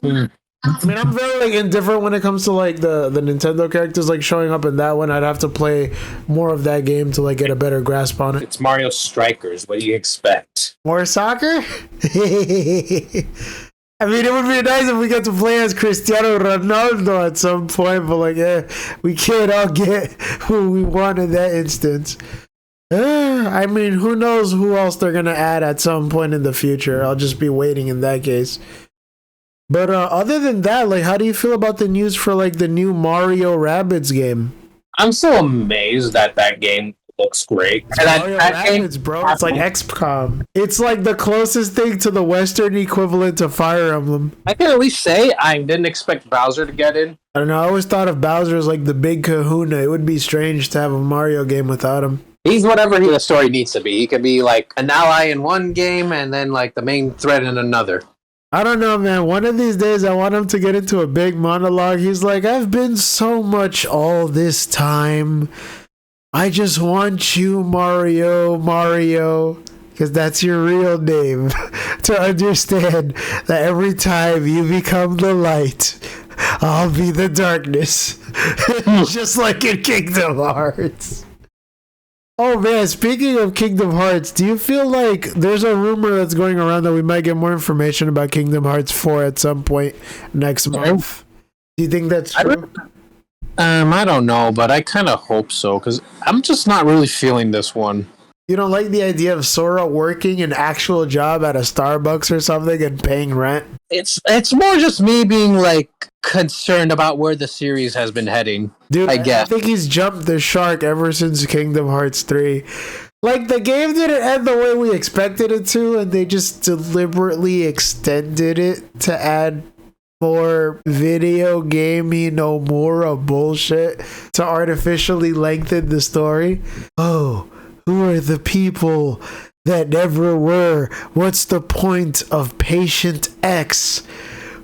I mean, I'm very like indifferent when it comes to like the Nintendo characters like showing up in that one. I'd have to play more of that game to like get a better grasp on it. It's Mario Strikers. What do you expect? More soccer? I mean, it would be nice if we got to play as Cristiano Ronaldo at some point, but like, we can't all get who we want in that instance. I mean, who knows who else they're gonna add at some point in the future? I'll just be waiting in that case. But other than that, like, how do you feel about the news for like the new Mario Rabbids game? I'm so amazed that game looks great. It's Mario Rabbids, bro. It's like XCOM. It's like the closest thing to the Western equivalent to Fire Emblem. I can at least say I didn't expect Bowser to get in. I don't know. I always thought of Bowser as like the big kahuna. It would be strange to have a Mario game without him. He's whatever the story needs to be. He could be like an ally in one game and then like the main thread in another. I don't know, man. One of these days, I want him to get into a big monologue. He's like, I've been so much all this time. I just want you, Mario, because that's your real name, to understand that every time you become the light, I'll be the darkness. Just like in Kingdom Hearts. Oh man, speaking of Kingdom Hearts, do you feel like there's a rumor that's going around that we might get more information about Kingdom Hearts 4 at some point next month? Do you think that's true? I don't know, but I kind of hope so, because I'm just not really feeling this one. You don't like the idea of Sora working an actual job at a Starbucks or something and paying rent? It's more just me being like concerned about where the series has been heading. Dude, I guess. I think he's jumped the shark ever since Kingdom Hearts 3. Like, the game didn't end the way we expected it to, and they just deliberately extended it to add more video gamey Nomura bullshit to artificially lengthen the story. Oh, who are the people that never were? What's the point of Patient X?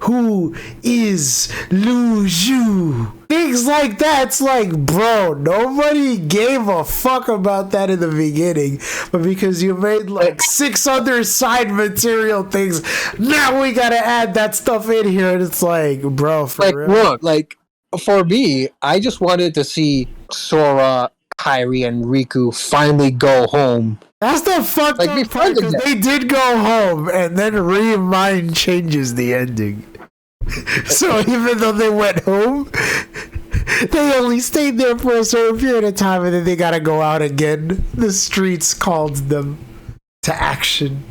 Who is Lu Zhu? Things like that. It's like, bro, nobody gave a fuck about that in the beginning. But because you made like 6 other side material things, now we gotta add that stuff in here. And it's like, bro, for like, real? Look, like, for me, I just wanted to see Sora, Kairi, and Riku finally go home. That's the fucked like, up part, because they did go home, and then Remind changes the ending. So even though they went home, they only stayed there for a certain period of time, and then they gotta go out again. The streets called them to action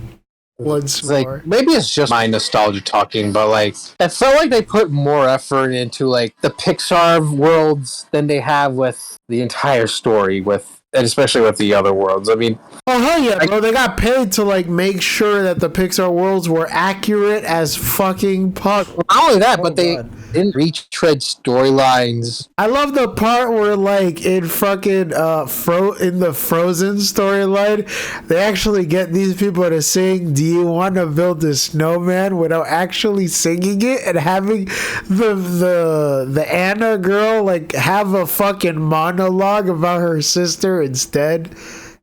once more. Like, maybe it's just my nostalgia talking, but like, it felt like they put more effort into like the Pixar worlds than they have with the entire story, and especially with the other worlds. I mean, oh hell yeah, bro! They got paid to like make sure that the Pixar worlds were accurate as fucking possible. Not only that, but they didn't retread storylines. I love the part where like in fucking in the Frozen storyline, they actually get these people to sing "Do you want to build a snowman?" without actually singing it, and having the Anna girl like have a fucking monologue about her sister instead.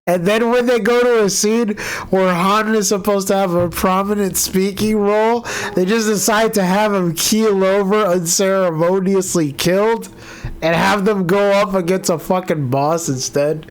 And then when they go to a scene where Han is supposed to have a prominent speaking role, they just decide to have him keel over unceremoniously killed and have them go up against a fucking boss instead.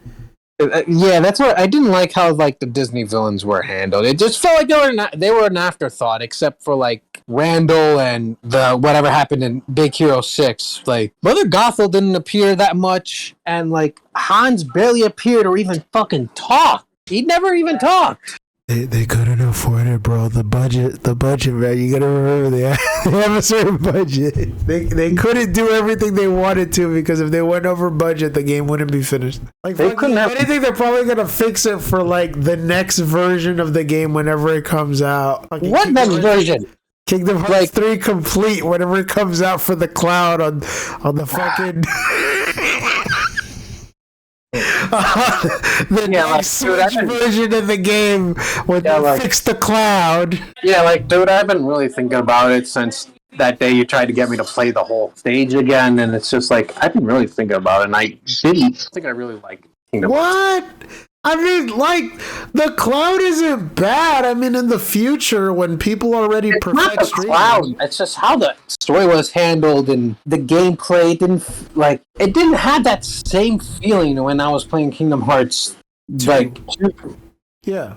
Yeah, that's what I didn't like how like the Disney villains were handled. It just felt like they were an afterthought, except for like Randall and the whatever happened in Big Hero 6. Like Mother Gothel didn't appear that much, and like Hans barely appeared or even fucking talked. He never even talked. They couldn't afford it, bro. The budget, man. You gotta remember they have a certain budget. They couldn't do everything they wanted to, because if they went over budget, the game wouldn't be finished. Like, they couldn't have anything. They're probably gonna fix it for like the next version of the game whenever it comes out. What next version? Kingdom Hearts 3 complete whenever it comes out for the cloud on the fucking the next Switch version of the game when they fix the cloud. Yeah, like, dude, I've been really thinking about it since that day you tried to get me to play the whole stage again, and it's just like, I've been really thinking about it, and I didn't think I really like Kingdom Hearts. What? I mean, like, the cloud isn't bad. I mean, in the future, when people already perfect streaming. Cloud. It's just how the story was handled and the gameplay it didn't have that same feeling when I was playing Kingdom Hearts. Like, yeah.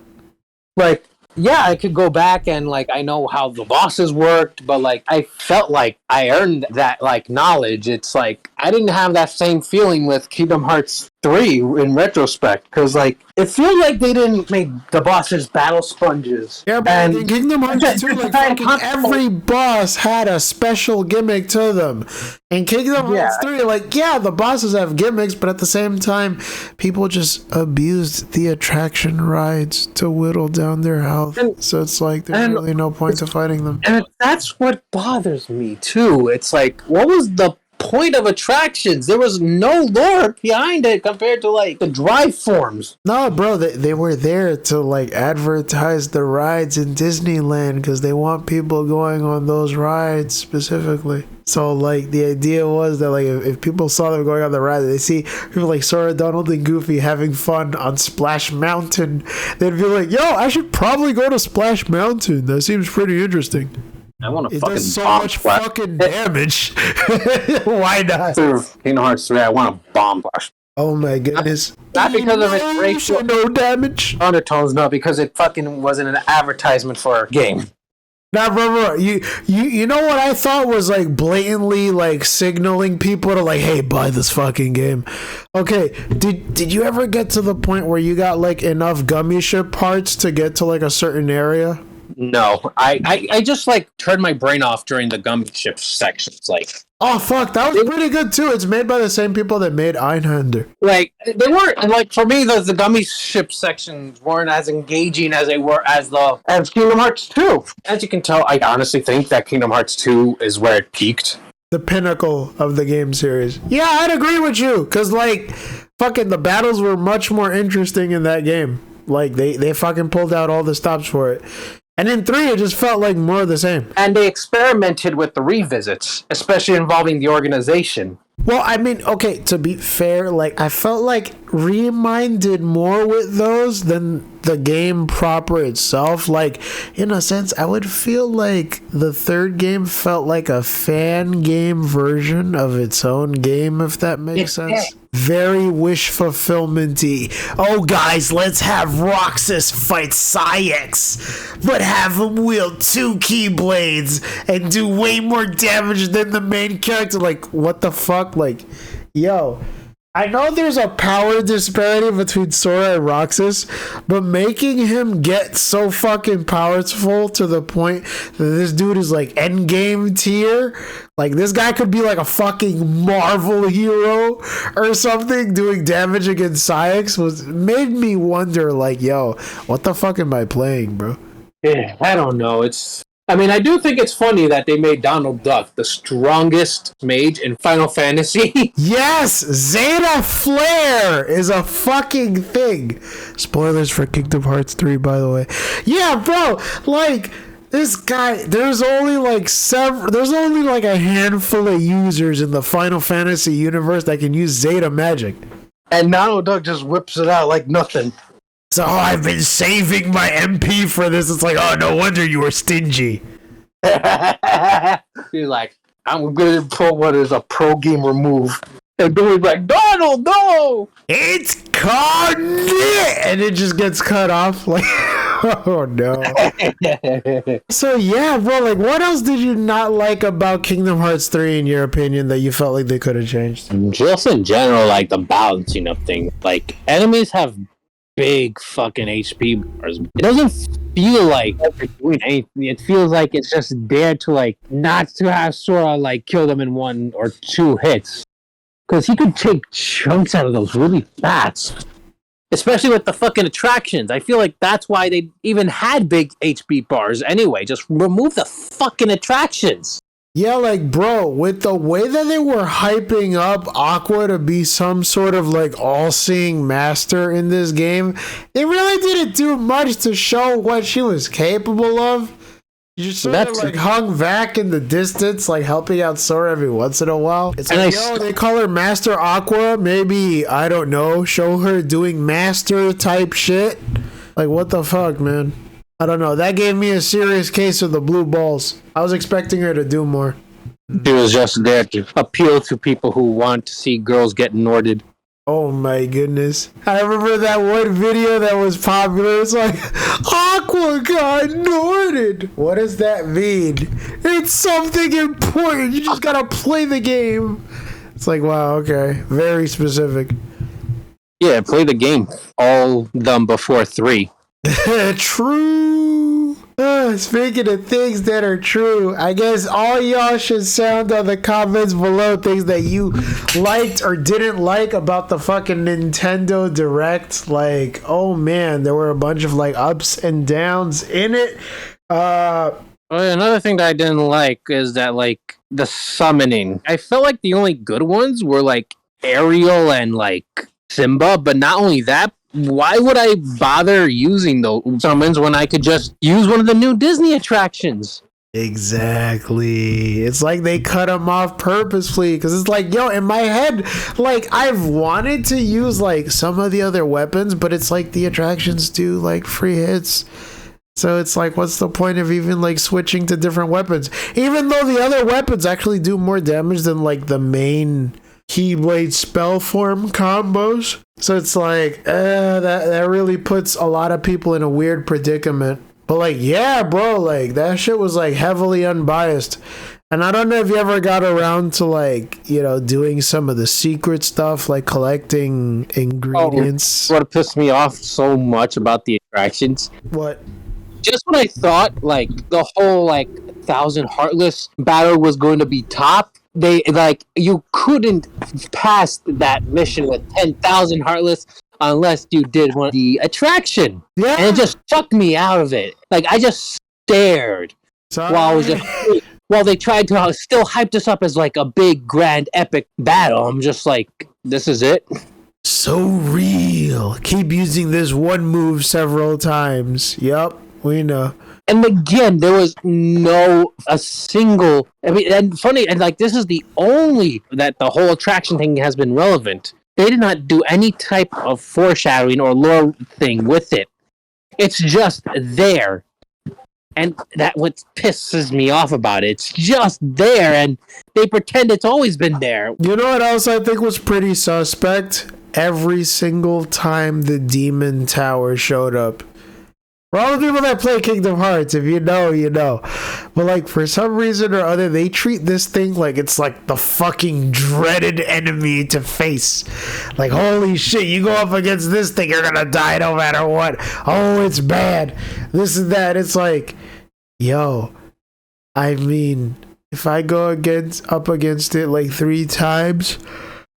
Like, yeah, I could go back and, like, I know how the bosses worked, but, like, I felt like I earned that, like, knowledge. It's like, I didn't have that same feeling with Kingdom Hearts 3 in retrospect, because, like, it feels like they didn't make the bosses battle sponges. Yeah, but in Kingdom Hearts 2, like, fucking every boss had a special gimmick to them. In Kingdom Hearts 3, like, yeah, the bosses have gimmicks, but at the same time, people just abused the attraction rides to whittle down their health. So it's like, there's really no point to fighting them. And that's what bothers me, too. It's like, what was the point of attractions? There was no lore behind it compared to, like, the drive forms. No, bro, they were there to, like, advertise the rides in Disneyland because they want people going on those rides specifically. So, like, the idea was that, like, if people saw them going on the ride, they see people like Sora, Donald, and Goofy having fun on Splash Mountain, they'd be like, yo, I should probably go to Splash Mountain. That seems pretty interesting. I want to it fucking does so bomb much Splash. fucking damage. Why not? Kingdom Hearts 3, I want to bomb Splash. Oh my goodness. Not because of its racial no damage. undertones, no, because it fucking wasn't an advertisement for a game. Now, bro, you know what I thought was, like, blatantly, like, signaling people to, like, hey, buy this fucking game. Okay, did you ever get to the point where you got, like, enough gummy ship parts to get to, like, a certain area? No, I just, like, turned my brain off during the gummy ship sections, like. Oh, fuck, that was pretty good, too. It's made by the same people that made Einhander. Like, they weren't, like, for me, the gummy ship sections weren't as engaging as they were as Kingdom Hearts 2. As you can tell, I honestly think that Kingdom Hearts 2 is where it peaked. The pinnacle of the game series. Yeah, I'd agree with you, because, like, fucking the battles were much more interesting in that game. Like, they fucking pulled out all the stops for it. And in 3, it just felt like more of the same. And they experimented with the revisits, especially involving the organization. Well, I mean, okay, to be fair, like, I felt like Remind did more with those than the game proper itself. Like, in a sense, I would feel like the third game felt like a fan game version of its own game, if that makes sense. Very wish fulfillment-y. Oh, guys, let's have Roxas fight Saïx, but have him wield 2 Keyblades and do way more damage than the main character. Like, what the fuck? Like, yo, I know there's a power disparity between Sora and Roxas, but making him get so fucking powerful to the point that this dude is like endgame tier, like this guy could be like a fucking Marvel hero or something doing damage against Saïx made me wonder, like, yo, what the fuck am I playing, bro? Yeah, I don't know. I mean, I do think it's funny that they made Donald Duck the strongest mage in Final Fantasy. Yes! Zeta Flare is a fucking thing. Spoilers for Kingdom Hearts 3, by the way. Yeah, bro, like, this guy, there's only like a handful of users in the Final Fantasy universe that can use Zeta magic. And Donald Duck just whips it out like nothing. So, I've been saving my MP for this. It's like, oh, no wonder you were stingy. He's like, I'm going to put what is a pro gamer move. And Billy's like, Donald, no! It's Carnage! And it just gets cut off. Like, oh, no. So, yeah, bro, like, what else did you not like about Kingdom Hearts 3, in your opinion, that you felt like they could have changed? Just in general, like, the balancing of things. Like, enemies have big fucking HP bars. It doesn't feel like they're doing anything. It feels like it's just there to, like, not to have Sora, like, kill them in 1 or 2 hits. Because he could take chunks out of those really fast. Especially with the fucking attractions. I feel like that's why they even had big HB bars anyway. Just remove the fucking attractions. Yeah, like, bro, with the way that they were hyping up Aqua to be some sort of like all-seeing master in this game, they really didn't do much to show what she was capable of. You just sort of like hung back in the distance, like helping out Sora every once in a while. It's like, they call her Master Aqua. Maybe, I don't know, show her doing master type shit. Like, what the fuck, man? I don't know. That gave me a serious case of the blue balls. I was expecting her to do more. She was just there to appeal to people who want to see girls get Norded. Oh my goodness. I remember that one video that was popular. It's like, Aqua got Norded. What does that mean? It's something important. You just gotta play the game. It's like, wow, okay. Very specific. Yeah, play the game. All them before 3. True. Speaking of things that are true, I guess all y'all should sound on the comments below things that you liked or didn't like about the fucking Nintendo Direct. Like, oh man, there were a bunch of like ups and downs in it. Another thing that I didn't like is that like the summoning. I felt like the only good ones were like Ariel and like Simba, but not only that, why would I bother using those summons when I could just use one of the new Disney attractions? Exactly. It's like they cut them off purposefully because it's like, yo, in my head, like I've wanted to use like some of the other weapons, but it's like the attractions do like free hits. So it's like, what's the point of even like switching to different weapons? Even though the other weapons actually do more damage than like the main Keyblade spell form combos. So it's like, that really puts a lot of people in a weird predicament. But like, yeah, bro, like that shit was like heavily unbiased. And I don't know if you ever got around to like, you know, doing some of the secret stuff, like collecting ingredients. What pissed me off so much about the attractions? What? Just when I thought like the whole like 1,000 Heartless battle was going to be top, they like you couldn't pass that mission with 10,000 Heartless unless you did one of the attraction. Yeah. And it just chucked me out of it. Like I just stared while they tried to still hype this up as like a big grand epic battle. I'm just like, this is it? So real. Keep using this one move several times. Yep, we know. And again, there was a single. I mean, and funny, and like this is the only that the whole attraction thing has been relevant. They did not do any type of foreshadowing or lore thing with it. It's just there, and that what pisses me off about it. It's just there, and they pretend it's always been there. You know what else I think was pretty suspect? Every single time the Demon Tower showed up. For all the people that play Kingdom Hearts, if you know, you know. But like for some reason or other, they treat this thing like it's like the fucking dreaded enemy to face. Like, holy shit, you go up against this thing, you're gonna die no matter what. Oh, it's bad. This and that. It's like, yo, I mean, if I go up against it like 3 times,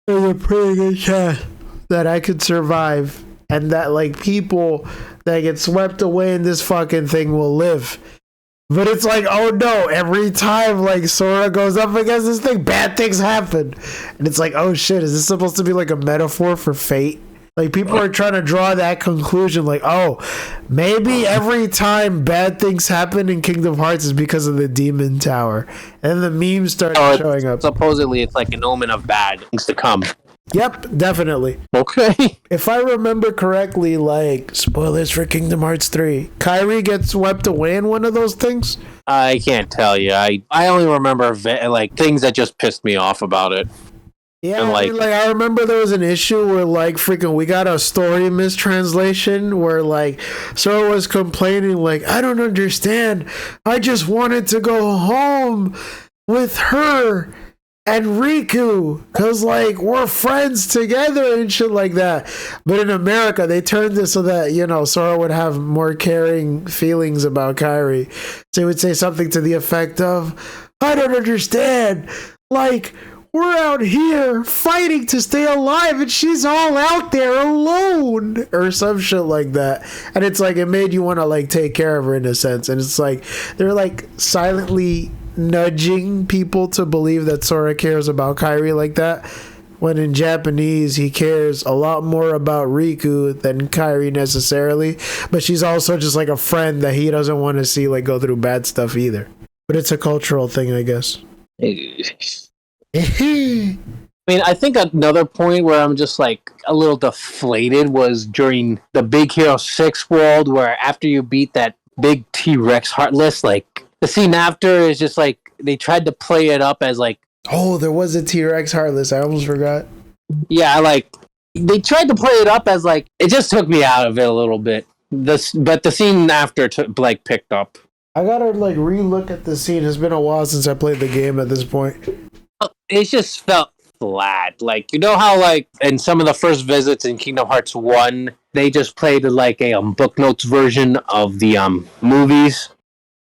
there's a pretty good chance that I could survive. And that like people that get swept away in this fucking thing will live. But it's like, oh no, every time like Sora goes up against this thing, bad things happen. And it's like, oh shit, is this supposed to be like a metaphor for fate? Like people are trying to draw that conclusion, like, oh, maybe every time bad things happen in Kingdom Hearts is because of the Demon Tower. And the memes started showing up. Supposedly it's like an omen of bad things to come. Yep, definitely. Okay. If I remember correctly, like, spoilers for Kingdom Hearts 3, Kairi gets swept away in one of those things? I can't tell you. I only remember like things that just pissed me off about it. Yeah, and I remember there was an issue where like freaking we got a story mistranslation where like Sora was complaining like, I don't understand. I just wanted to go home with her and Riku, cause like we're friends together and shit like that. But in America, they turned this so that, you know, Sora would have more caring feelings about Kairi. So he would say something to the effect of, I don't understand. Like, we're out here fighting to stay alive and she's all out there alone or some shit like that. And it's like it made you want to like take care of her in a sense. And it's like they're like silently nudging people to believe that Sora cares about Kairi like that, when in Japanese he cares a lot more about Riku than Kairi necessarily, but she's also just like a friend that he doesn't want to see like go through bad stuff either. But it's a cultural thing, I guess. I mean, I think another point where I'm just like a little deflated was during the Big Hero 6 world, where after you beat that big T-Rex Heartless, like the scene after is just like they tried to play it up as like, oh, there was a T-Rex Heartless. I almost forgot. Yeah, like they tried to play it up as like it just took me out of it a little bit. But the scene after like picked up. I gotta like re-look at the scene. It's been a while since I played the game at this point. It just felt flat. Like, you know how like in some of the first visits in Kingdom Hearts 1, they just played like a book notes version of the movies.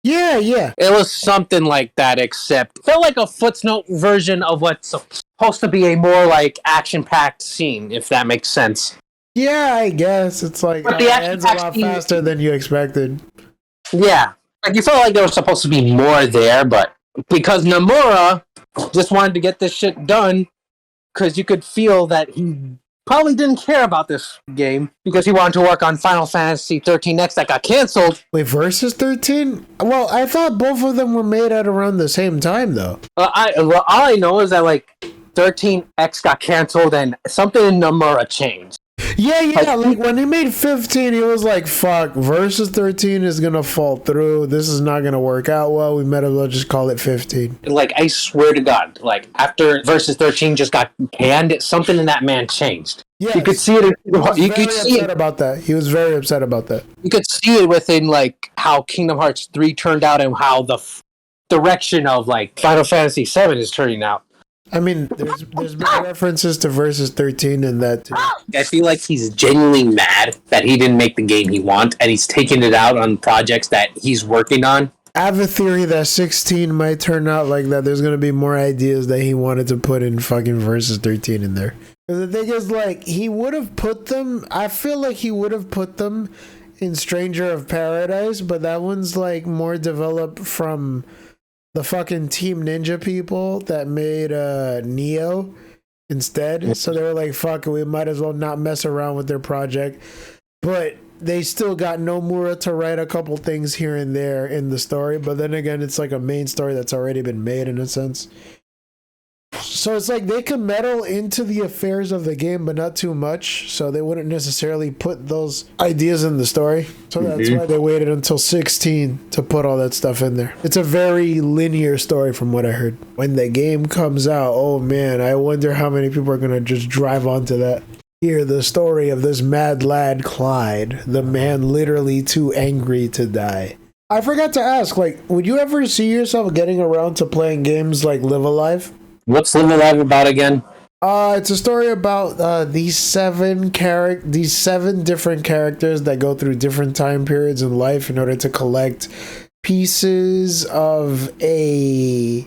Yeah. It was something like that, except felt like a footnote version of what's supposed to be a more like action-packed scene, if that makes sense. Yeah, I guess it's like But it ends a lot faster than you expected. Yeah, like you felt like there was supposed to be more there, but because Nomura just wanted to get this shit done, because you could feel that he probably didn't care about this game because he wanted to work on Final Fantasy 13X that got canceled. Wait, Versus 13? Well, I thought both of them were made at around the same time, though. All I know is that like 13X got canceled and something in Nomura changed. Yeah, like when he made 15, he was like, fuck, Versus 13 is gonna fall through. This is not gonna work out well. We might as well just call it 15. Like, I swear to God, like, after Versus 13 just got canned, something in that man changed. Yes. You could see it. You could see it about that. He was very upset about that. You could see it within, like, how Kingdom Hearts 3 turned out and how the direction of, like, Final Fantasy 7 is turning out. I mean, there's been references to Versus 13 in that too. I feel like he's genuinely mad that he didn't make the game he wants, and he's taking it out on projects that he's working on. I have a theory that 16 might turn out like that. There's going to be more ideas that he wanted to put in fucking Versus 13 in there. The thing is, like, he would have put them, I feel like he would have put them in Stranger of Paradise, but that one's, like, more developed from the fucking Team Ninja people that made Neo instead. So they were like, fuck it, we might as well not mess around with their project. But they still got Nomura to write a couple things here and there in the story. But then again, it's like a main story that's already been made in a sense. So it's like they can meddle into the affairs of the game, but not too much. So they wouldn't necessarily put those ideas in the story. So that's why they waited until 16 to put all that stuff in there. It's a very linear story from what I heard. When the game comes out, oh man, I wonder how many people are going to just drive onto that. Hear the story of this mad lad Clyde, the man literally too angry to die. I forgot to ask, like, would you ever see yourself getting around to playing games like Live Alive? What's Live Alive about again? It's a story about these seven different characters that go through different time periods in life in order to collect pieces of I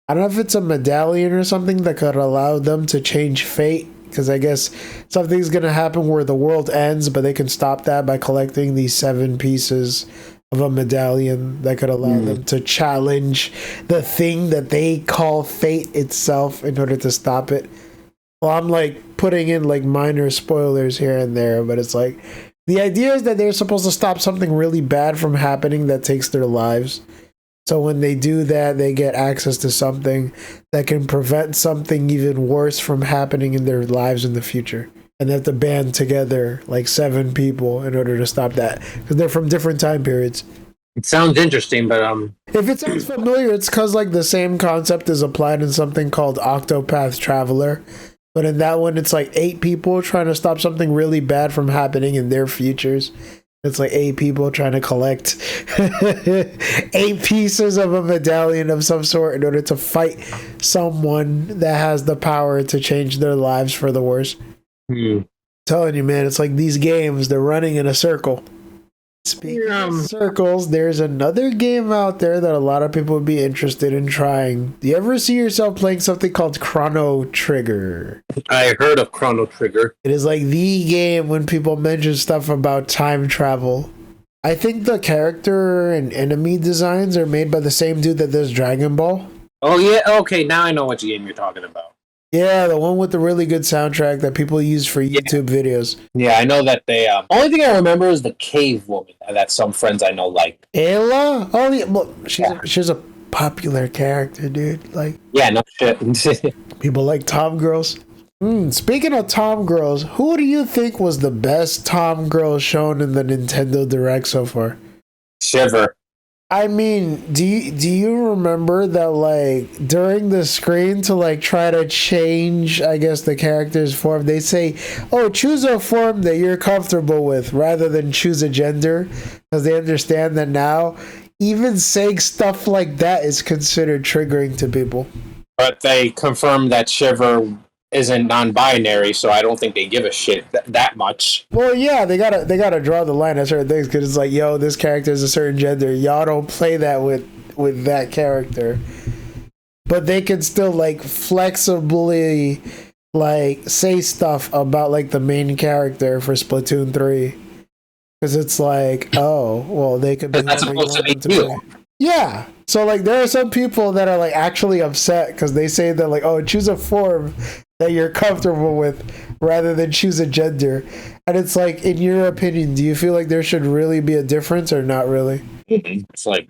don't know if it's a medallion or something that could allow them to change fate. Because I guess something's going to happen where the world ends, but they can stop that by collecting these 7 pieces of a medallion that could allow them to challenge the thing that they call fate itself in order to stop it. Well, I'm like putting in like minor spoilers here and there, but it's like the idea is that they're supposed to stop something really bad from happening that takes their lives. So when they do that, they get access to something that can prevent something even worse from happening in their lives in the future. And they have to band together like 7 people in order to stop that, because they're from different time periods. It sounds interesting, but if it sounds familiar, it's because like the same concept is applied in something called Octopath Traveler. But in that one, it's like 8 people trying to stop something really bad from happening in their futures. It's like 8 people trying to collect 8 pieces of a medallion of some sort in order to fight someone that has the power to change their lives for the worse. Telling you, man, it's like these games, they're running in a circle. Speaking of circles, there's another game out there that a lot of people would be interested in trying. Do you ever see yourself playing something called Chrono Trigger? I heard of Chrono Trigger. It is like the game when people mention stuff about time travel. I think the character and enemy designs are made by the same dude that does Dragon Ball. Oh, yeah? Okay, now I know which game you're talking about. Yeah, the one with the really good soundtrack that people use for YouTube videos. Yeah, I know that they... only thing I remember is the cave woman that some friends I know like. Ayla? Oh, yeah, well, she's a popular character, dude. Like, yeah, no shit. people like Tom girls. Speaking of Tom girls, who do you think was the best Tom girl shown in the Nintendo Direct so far? Shiver. I mean, do you remember that, like, during the screen to, like, try to change, I guess, the character's form, they say, oh, choose a form that you're comfortable with rather than choose a gender, because they understand that now even saying stuff like that is considered triggering to people. But they confirmed that Shiver isn't non-binary, so I don't think they give a shit that much. Well, yeah, they gotta draw the line at certain things, because it's like, yo, this character is a certain gender. Y'all don't play that with that character. But they can still, like, flexibly, like, say stuff about, like, the main character for Splatoon 3. Because it's like, oh, well, they could be that's supposed to be you. Yeah. So, like, there are some people that are, like, actually upset because they say that, like, oh, choose a form that you're comfortable with rather than choose a gender. And it's like, in your opinion, do you feel like there should really be a difference or not really? It's like,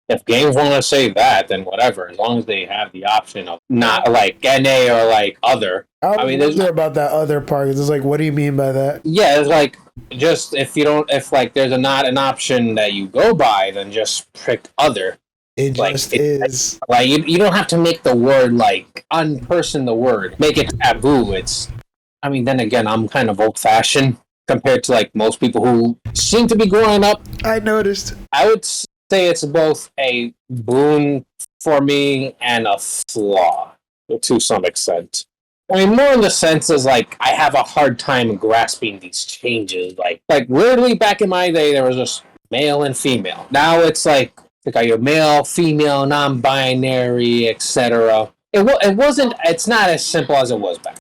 if games want to say that, then whatever, as long as they have the option of not like NA or like other. I mean, there's about that other part. It's like, what do you mean by that? Yeah, it's like, just if like there's not an option that you go by, then just pick other. It like, just is. Like, you don't have to make the word, like, unperson the word. Make it taboo. I mean, then again, I'm kind of old-fashioned compared to, like, most people who seem to be growing up. I noticed. I would say it's both a boon for me and a flaw to some extent. I mean, more in the sense is, like, I have a hard time grasping these changes. Like weirdly, back in my day, there was just male and female. Now it's like, you're male, female, non-binary, etc. It's not as simple as it was back.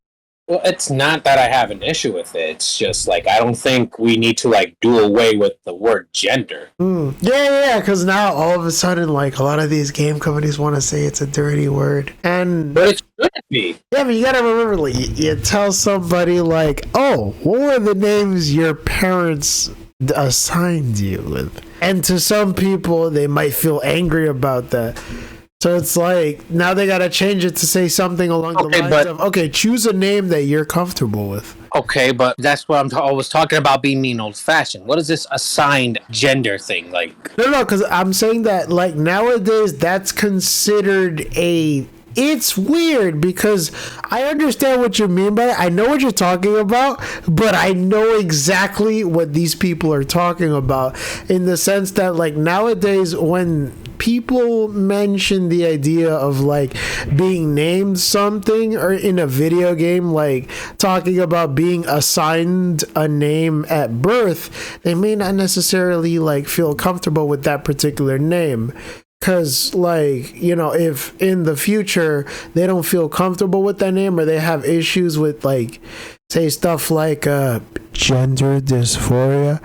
Well, it's not that I have an issue with it. It's just, like, I don't think we need to, like, do away with the word gender. Yeah, because now all of a sudden, like, a lot of these game companies want to say it's a dirty word. But it shouldn't be. Yeah, but you gotta remember, like, you tell somebody, like, oh, what were the names your parents assigned you with? And to some people, they might feel angry about that. So it's like, now they gotta change it to say something along the lines of, okay, choose a name that you're comfortable with. Okay, but that's what I was talking about being mean old-fashioned. What is this assigned gender thing? Like, No, because I'm saying that, like, nowadays, that's considered it's weird because I understand what you mean by it. I know what you're talking about, but I know exactly what these people are talking about in the sense that, like, nowadays when people mention the idea of, like, being named something or in a video game, like talking about being assigned a name at birth, they may not necessarily, like, feel comfortable with that particular name. Because, like, you know, if in the future they don't feel comfortable with that name or they have issues with, like, say stuff like gender dysphoria,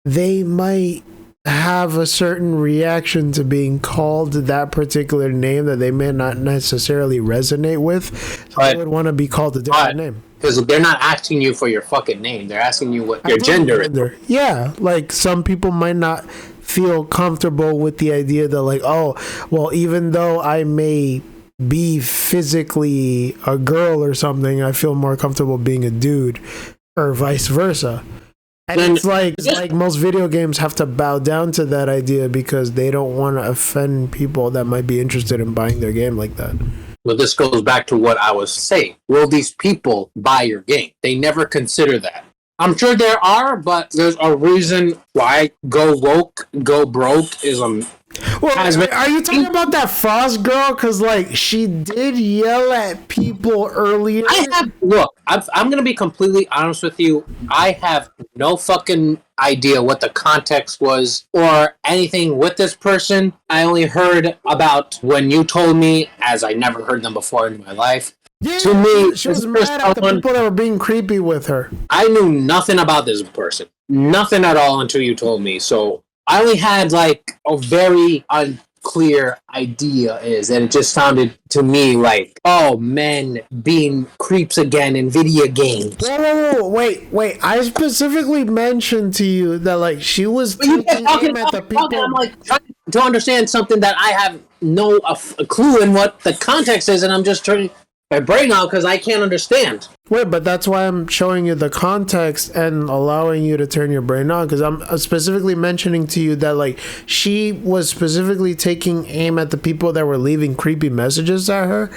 they might have a certain reaction to being called that particular name that they may not necessarily resonate with. So they would want to be called a different name. Because they're not asking you for your fucking name. They're asking you what your gender is. Yeah, like, some people might not feel comfortable with the idea that, like, oh, well, even though I may be physically a girl or something, I feel more comfortable being a dude, or vice versa. And it's like most video games have to bow down to that idea because they don't want to offend people that might be interested in buying their game like that. Well, this goes back to what I was saying. Will these people buy your game? They never consider that. I'm sure there are, but there's a reason why go woke, go broke is Well, are you talking about that Frost girl? Because, like, she did yell at people earlier. I'm going to be completely honest with you. I have no fucking idea what the context was or anything with this person. I only heard about when you told me, as I never heard them before in my life. Yeah, to me, she was mad at the people that were being creepy with her. I knew nothing about this person. Nothing at all until you told me. So I only had like a very unclear idea and it just sounded to me like, oh, men being creeps again in video games. Whoa, wait. I specifically mentioned to you that like she was taking aim at the people. I'm like trying to understand something that I have no a clue in what the context is, and I'm just turning my brain out because I can't understand. Wait, but that's why I'm showing you the context and allowing you to turn your brain on, because I'm specifically mentioning to you that like she was specifically taking aim at the people that were leaving creepy messages at her.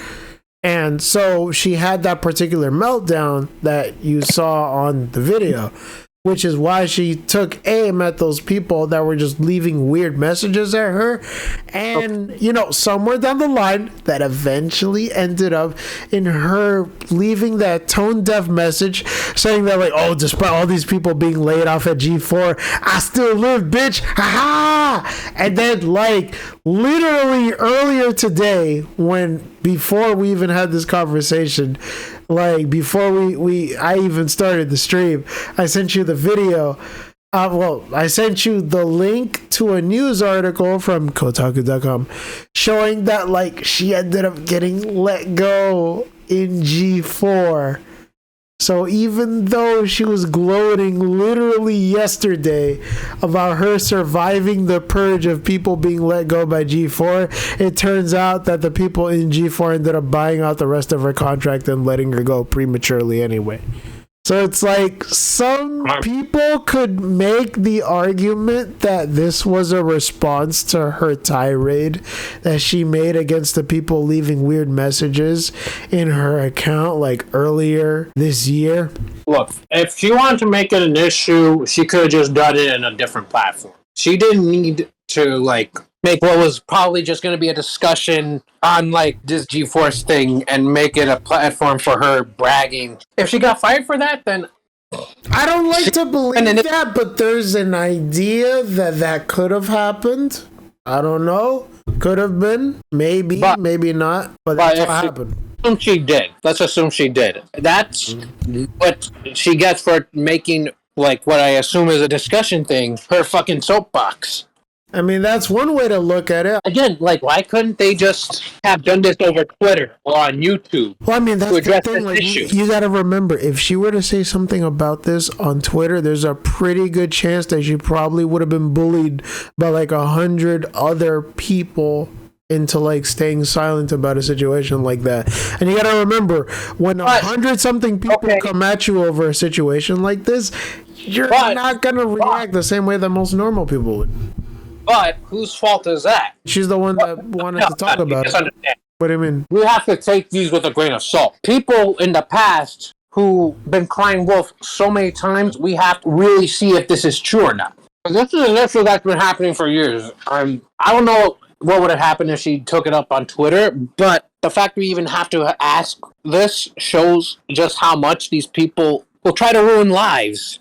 And so she had that particular meltdown that you saw on the video, which is why she took aim at those people that were just leaving weird messages at her. And, you know, somewhere down the line, that eventually ended up in her leaving that tone-deaf message saying that, like, oh, despite all these people being laid off at G4, I still live, bitch. Ha-ha! And then, like, literally earlier today, before we even had this conversation, like before I even started the stream, I sent you the video. I sent you the link to a news article from Kotaku.com showing that like she ended up getting let go in G4. So even though she was gloating literally yesterday about her surviving the purge of people being let go by G4, it turns out that the people in G4 ended up buying out the rest of her contract and letting her go prematurely anyway. So it's like some people could make the argument that this was a response to her tirade that she made against the people leaving weird messages in her account like earlier this year. Look, if she wanted to make it an issue, she could have just done it in a different platform. She didn't need to like make what was probably just going to be a discussion on like this GeForce thing and make it a platform for her bragging. If she got fired for that, then I don't like to believe that, but there's an idea that could have happened. I don't know. Could have been. Maybe, maybe not. But that's what happened. She did. Let's assume she did. That's what she gets for making like what I assume is a discussion thing, her fucking soapbox. I mean, that's one way to look at it. Again, like, why couldn't they just have done this over Twitter or on YouTube? Well, I mean, that's the thing. Like, you got to remember, if she were to say something about this on Twitter, there's a pretty good chance that she probably would have been bullied by like 100 other people into like staying silent about a situation like that. And you got to remember, when 100 something people come at you over a situation like this, you're not going to react the same way that most normal people would. But whose fault is that? She's the one that wanted to talk about it. What do you mean? We have to take these with a grain of salt. People in the past who've been crying wolf so many times, we have to really see if this is true or not. This is an issue that's been happening for years. I don't know what would have happened if she took it up on Twitter, but the fact we even have to ask this shows just how much these people will try to ruin lives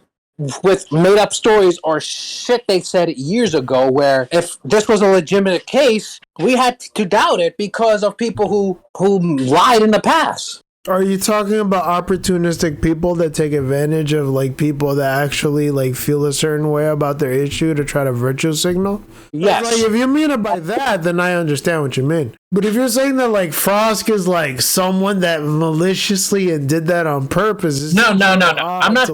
with made-up stories or shit they said years ago, where if this was a legitimate case, we had to doubt it because of people who lied in the past. Are you talking about opportunistic people that take advantage of like people that actually like feel a certain way about their issue to try to virtue signal? Yes. Like, if you mean it by that, then I understand what you mean. But if you're saying that like Frost is like someone that maliciously and did that on purpose, no. I'm not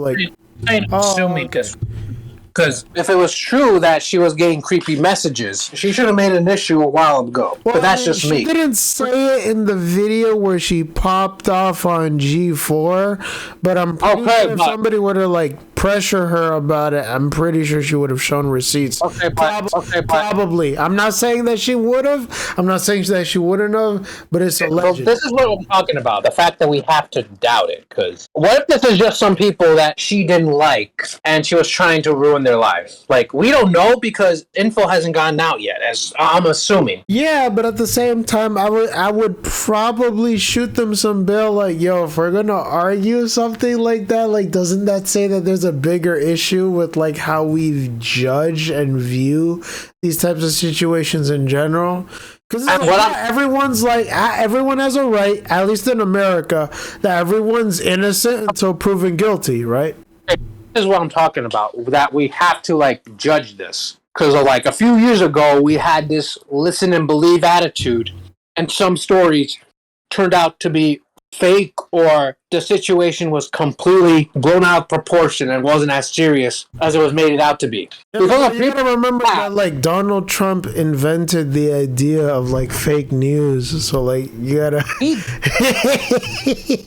assuming because if it was true that she was getting creepy messages, she should have made an issue a while ago. Well, but that's just me. She didn't say it in the video where she popped off on G4, but I'm pretty sure if somebody would have like pressure her about it, I'm pretty sure she would have shown receipts. Probably. I'm not saying that she would have. I'm not saying that she wouldn't have, but it's alleged. This is what I'm talking about. The fact that we have to doubt it. Because what if this is just some people that she didn't like and she was trying to ruin their lives? Like, we don't know because info hasn't gotten out yet, as I'm assuming. Yeah, but at the same time, I would probably shoot them some bill like, yo, if we're gonna argue something like that, like, doesn't that say that there's a bigger issue with like how we judge and view these types of situations in general? Because everyone's like, everyone has a right, at least in America, that everyone's innocent until proven guilty, right? This is what I'm talking about, that we have to like judge this. Because like a few years ago, we had this listen and believe attitude, and some stories turned out to be fake, or the situation was completely blown out of proportion and wasn't as serious as it was made it out to be. Yeah, you gotta remember that like Donald Trump invented the idea of like fake news, so like you gotta.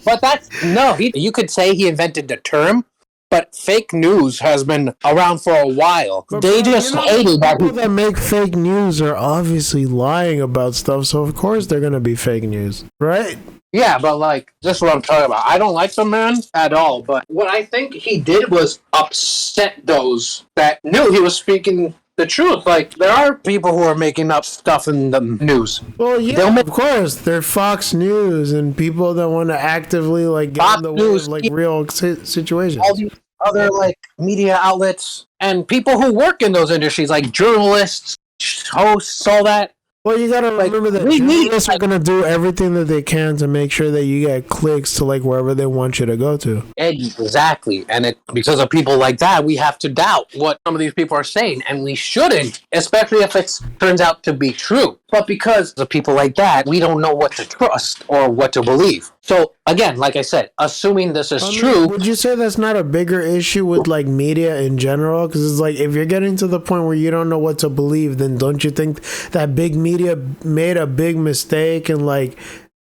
But you could say he invented the term. But fake news has been around for a while. But they just hated that. People that make fake news are obviously lying about stuff, so of course they're gonna be fake news, right? Yeah, but like, this is what I'm talking about. I don't like the man at all, but what I think he did was upset those that knew he was speaking the truth. Like, there are people who are making up stuff in the news. Well, yeah, of course. They're Fox News and people that want to actively like get in the way of like real situations. All these other like media outlets and people who work in those industries, like journalists, hosts, all that. Well, you gotta remember that journalists are gonna do everything that they can to make sure that you get clicks to like wherever they want you to go to. Exactly, and because of people like that, we have to doubt what some of these people are saying, and we shouldn't, especially if it turns out to be true. But because of people like that, we don't know what to trust or what to believe. So again, like I said, assuming this is true, would you say that's not a bigger issue with like media in general? Because it's like if you're getting to the point where you don't know what to believe, then don't you think that big media made a big mistake in like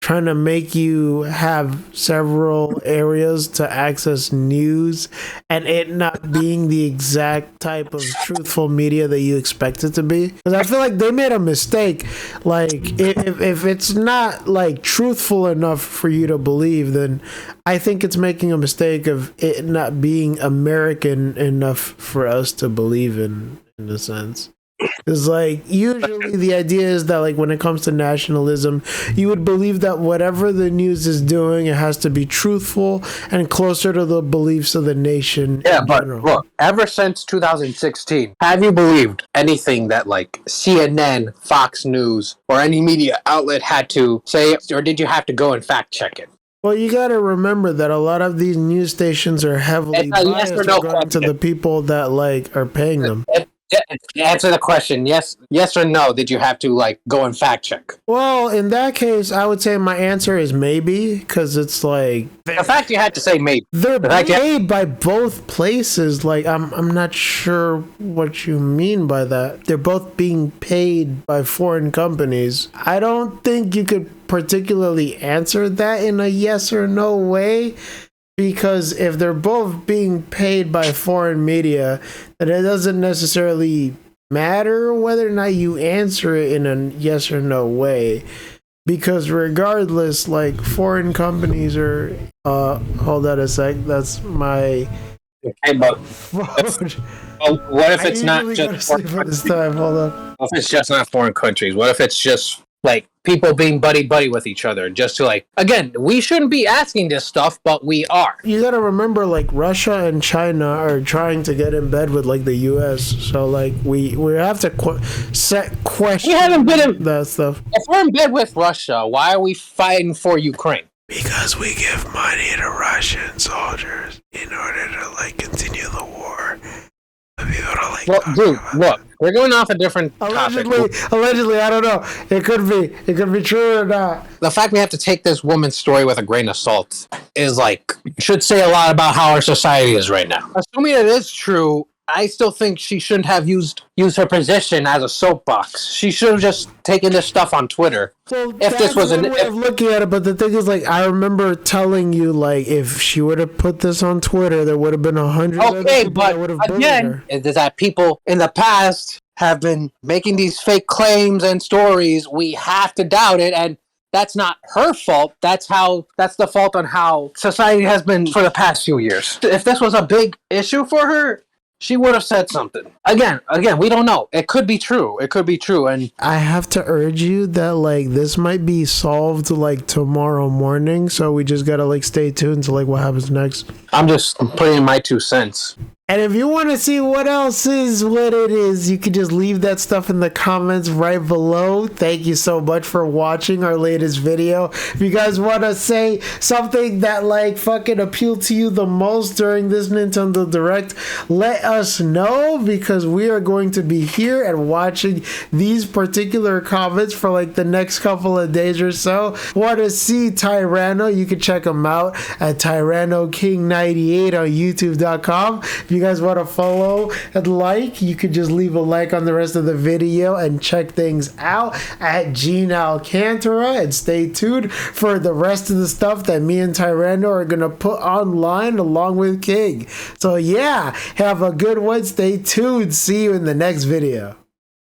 trying to make you have several areas to access news and it not being the exact type of truthful media that you expect it to be? Because I feel like they made a mistake. Like if it's not like truthful enough for you to believe, then I think it's making a mistake of it not being American enough for us to believe in a sense. It's like usually the idea is that like when it comes to nationalism, you would believe that whatever the news is doing, it has to be truthful and closer to the beliefs of the nation. Yeah, but look, ever since 2016, have you believed anything that like CNN, Fox News, or any media outlet had to say, or did you have to go and fact check it? Well, you got to remember that a lot of these news stations are heavily biased according to the people that like are paying them. Answer the question. Yes or no. Did you have to like go and fact check? Well, in that case, I would say my answer is maybe, because it's like the fact you had to say maybe. They're paid by both places. Like I'm not sure what you mean by that. They're both being paid by foreign companies. I don't think you could particularly answer that in a yes or no way. Because if they're both being paid by foreign media, then it doesn't necessarily matter whether or not you answer it in a yes or no way. Because regardless, like foreign companies are hold on a sec, that's my what if it's not just foreign this time? Hold on. What if it's just not foreign countries? What if it's just like people being buddy with each other, just to like, again, we shouldn't be asking this stuff, but we are. You gotta remember, like Russia and China are trying to get in bed with like the U.S., so like we have to set questions. We haven't been in that stuff. If we're in bed with Russia, why are we fighting for Ukraine? Because we give money to Russian soldiers in order to like continue the war. Well, dude, look, we're going off a different topic. Allegedly, I don't know. It could be true or not. The fact we have to take this woman's story with a grain of salt is like, should say a lot about how our society is right now. Assuming it is true, I still think she shouldn't have used her position as a soapbox. She should have just taken this stuff on Twitter. Well, if that's this was one way of looking at it, but the thing is, like, I remember telling you, like, if she would have put this on Twitter, there would have been 100 other people that would have bullied her. Is that people in the past have been making these fake claims and stories. We have to doubt it, and that's not her fault. That's the fault on how society has been for the past few years. If this was a big issue for her, she would have said something. Again, we don't know. It could be true. And I have to urge you that, like, this might be solved, like, tomorrow morning, so we just gotta, like, stay tuned to, like, what happens next. I'm just putting in my 2 cents. And if you want to see what else is what it is, you can just leave that stuff in the comments right below. Thank you so much for watching our latest video. If you guys want to say something that, like, fucking appealed to you the most during this Nintendo Direct, let us know, because we are going to be here and watching these particular comments for, like, the next couple of days or so. Want to see Tyranno? You can check him out at Tyranno King 98 on YouTube.com. If you guys want to follow and like, you could just leave a like on the rest of the video and check things out at Gene Alcantara, and stay tuned for the rest of the stuff that me and Tyranno are gonna put online along with King. So yeah, have a good one, stay tuned, see you in the next video.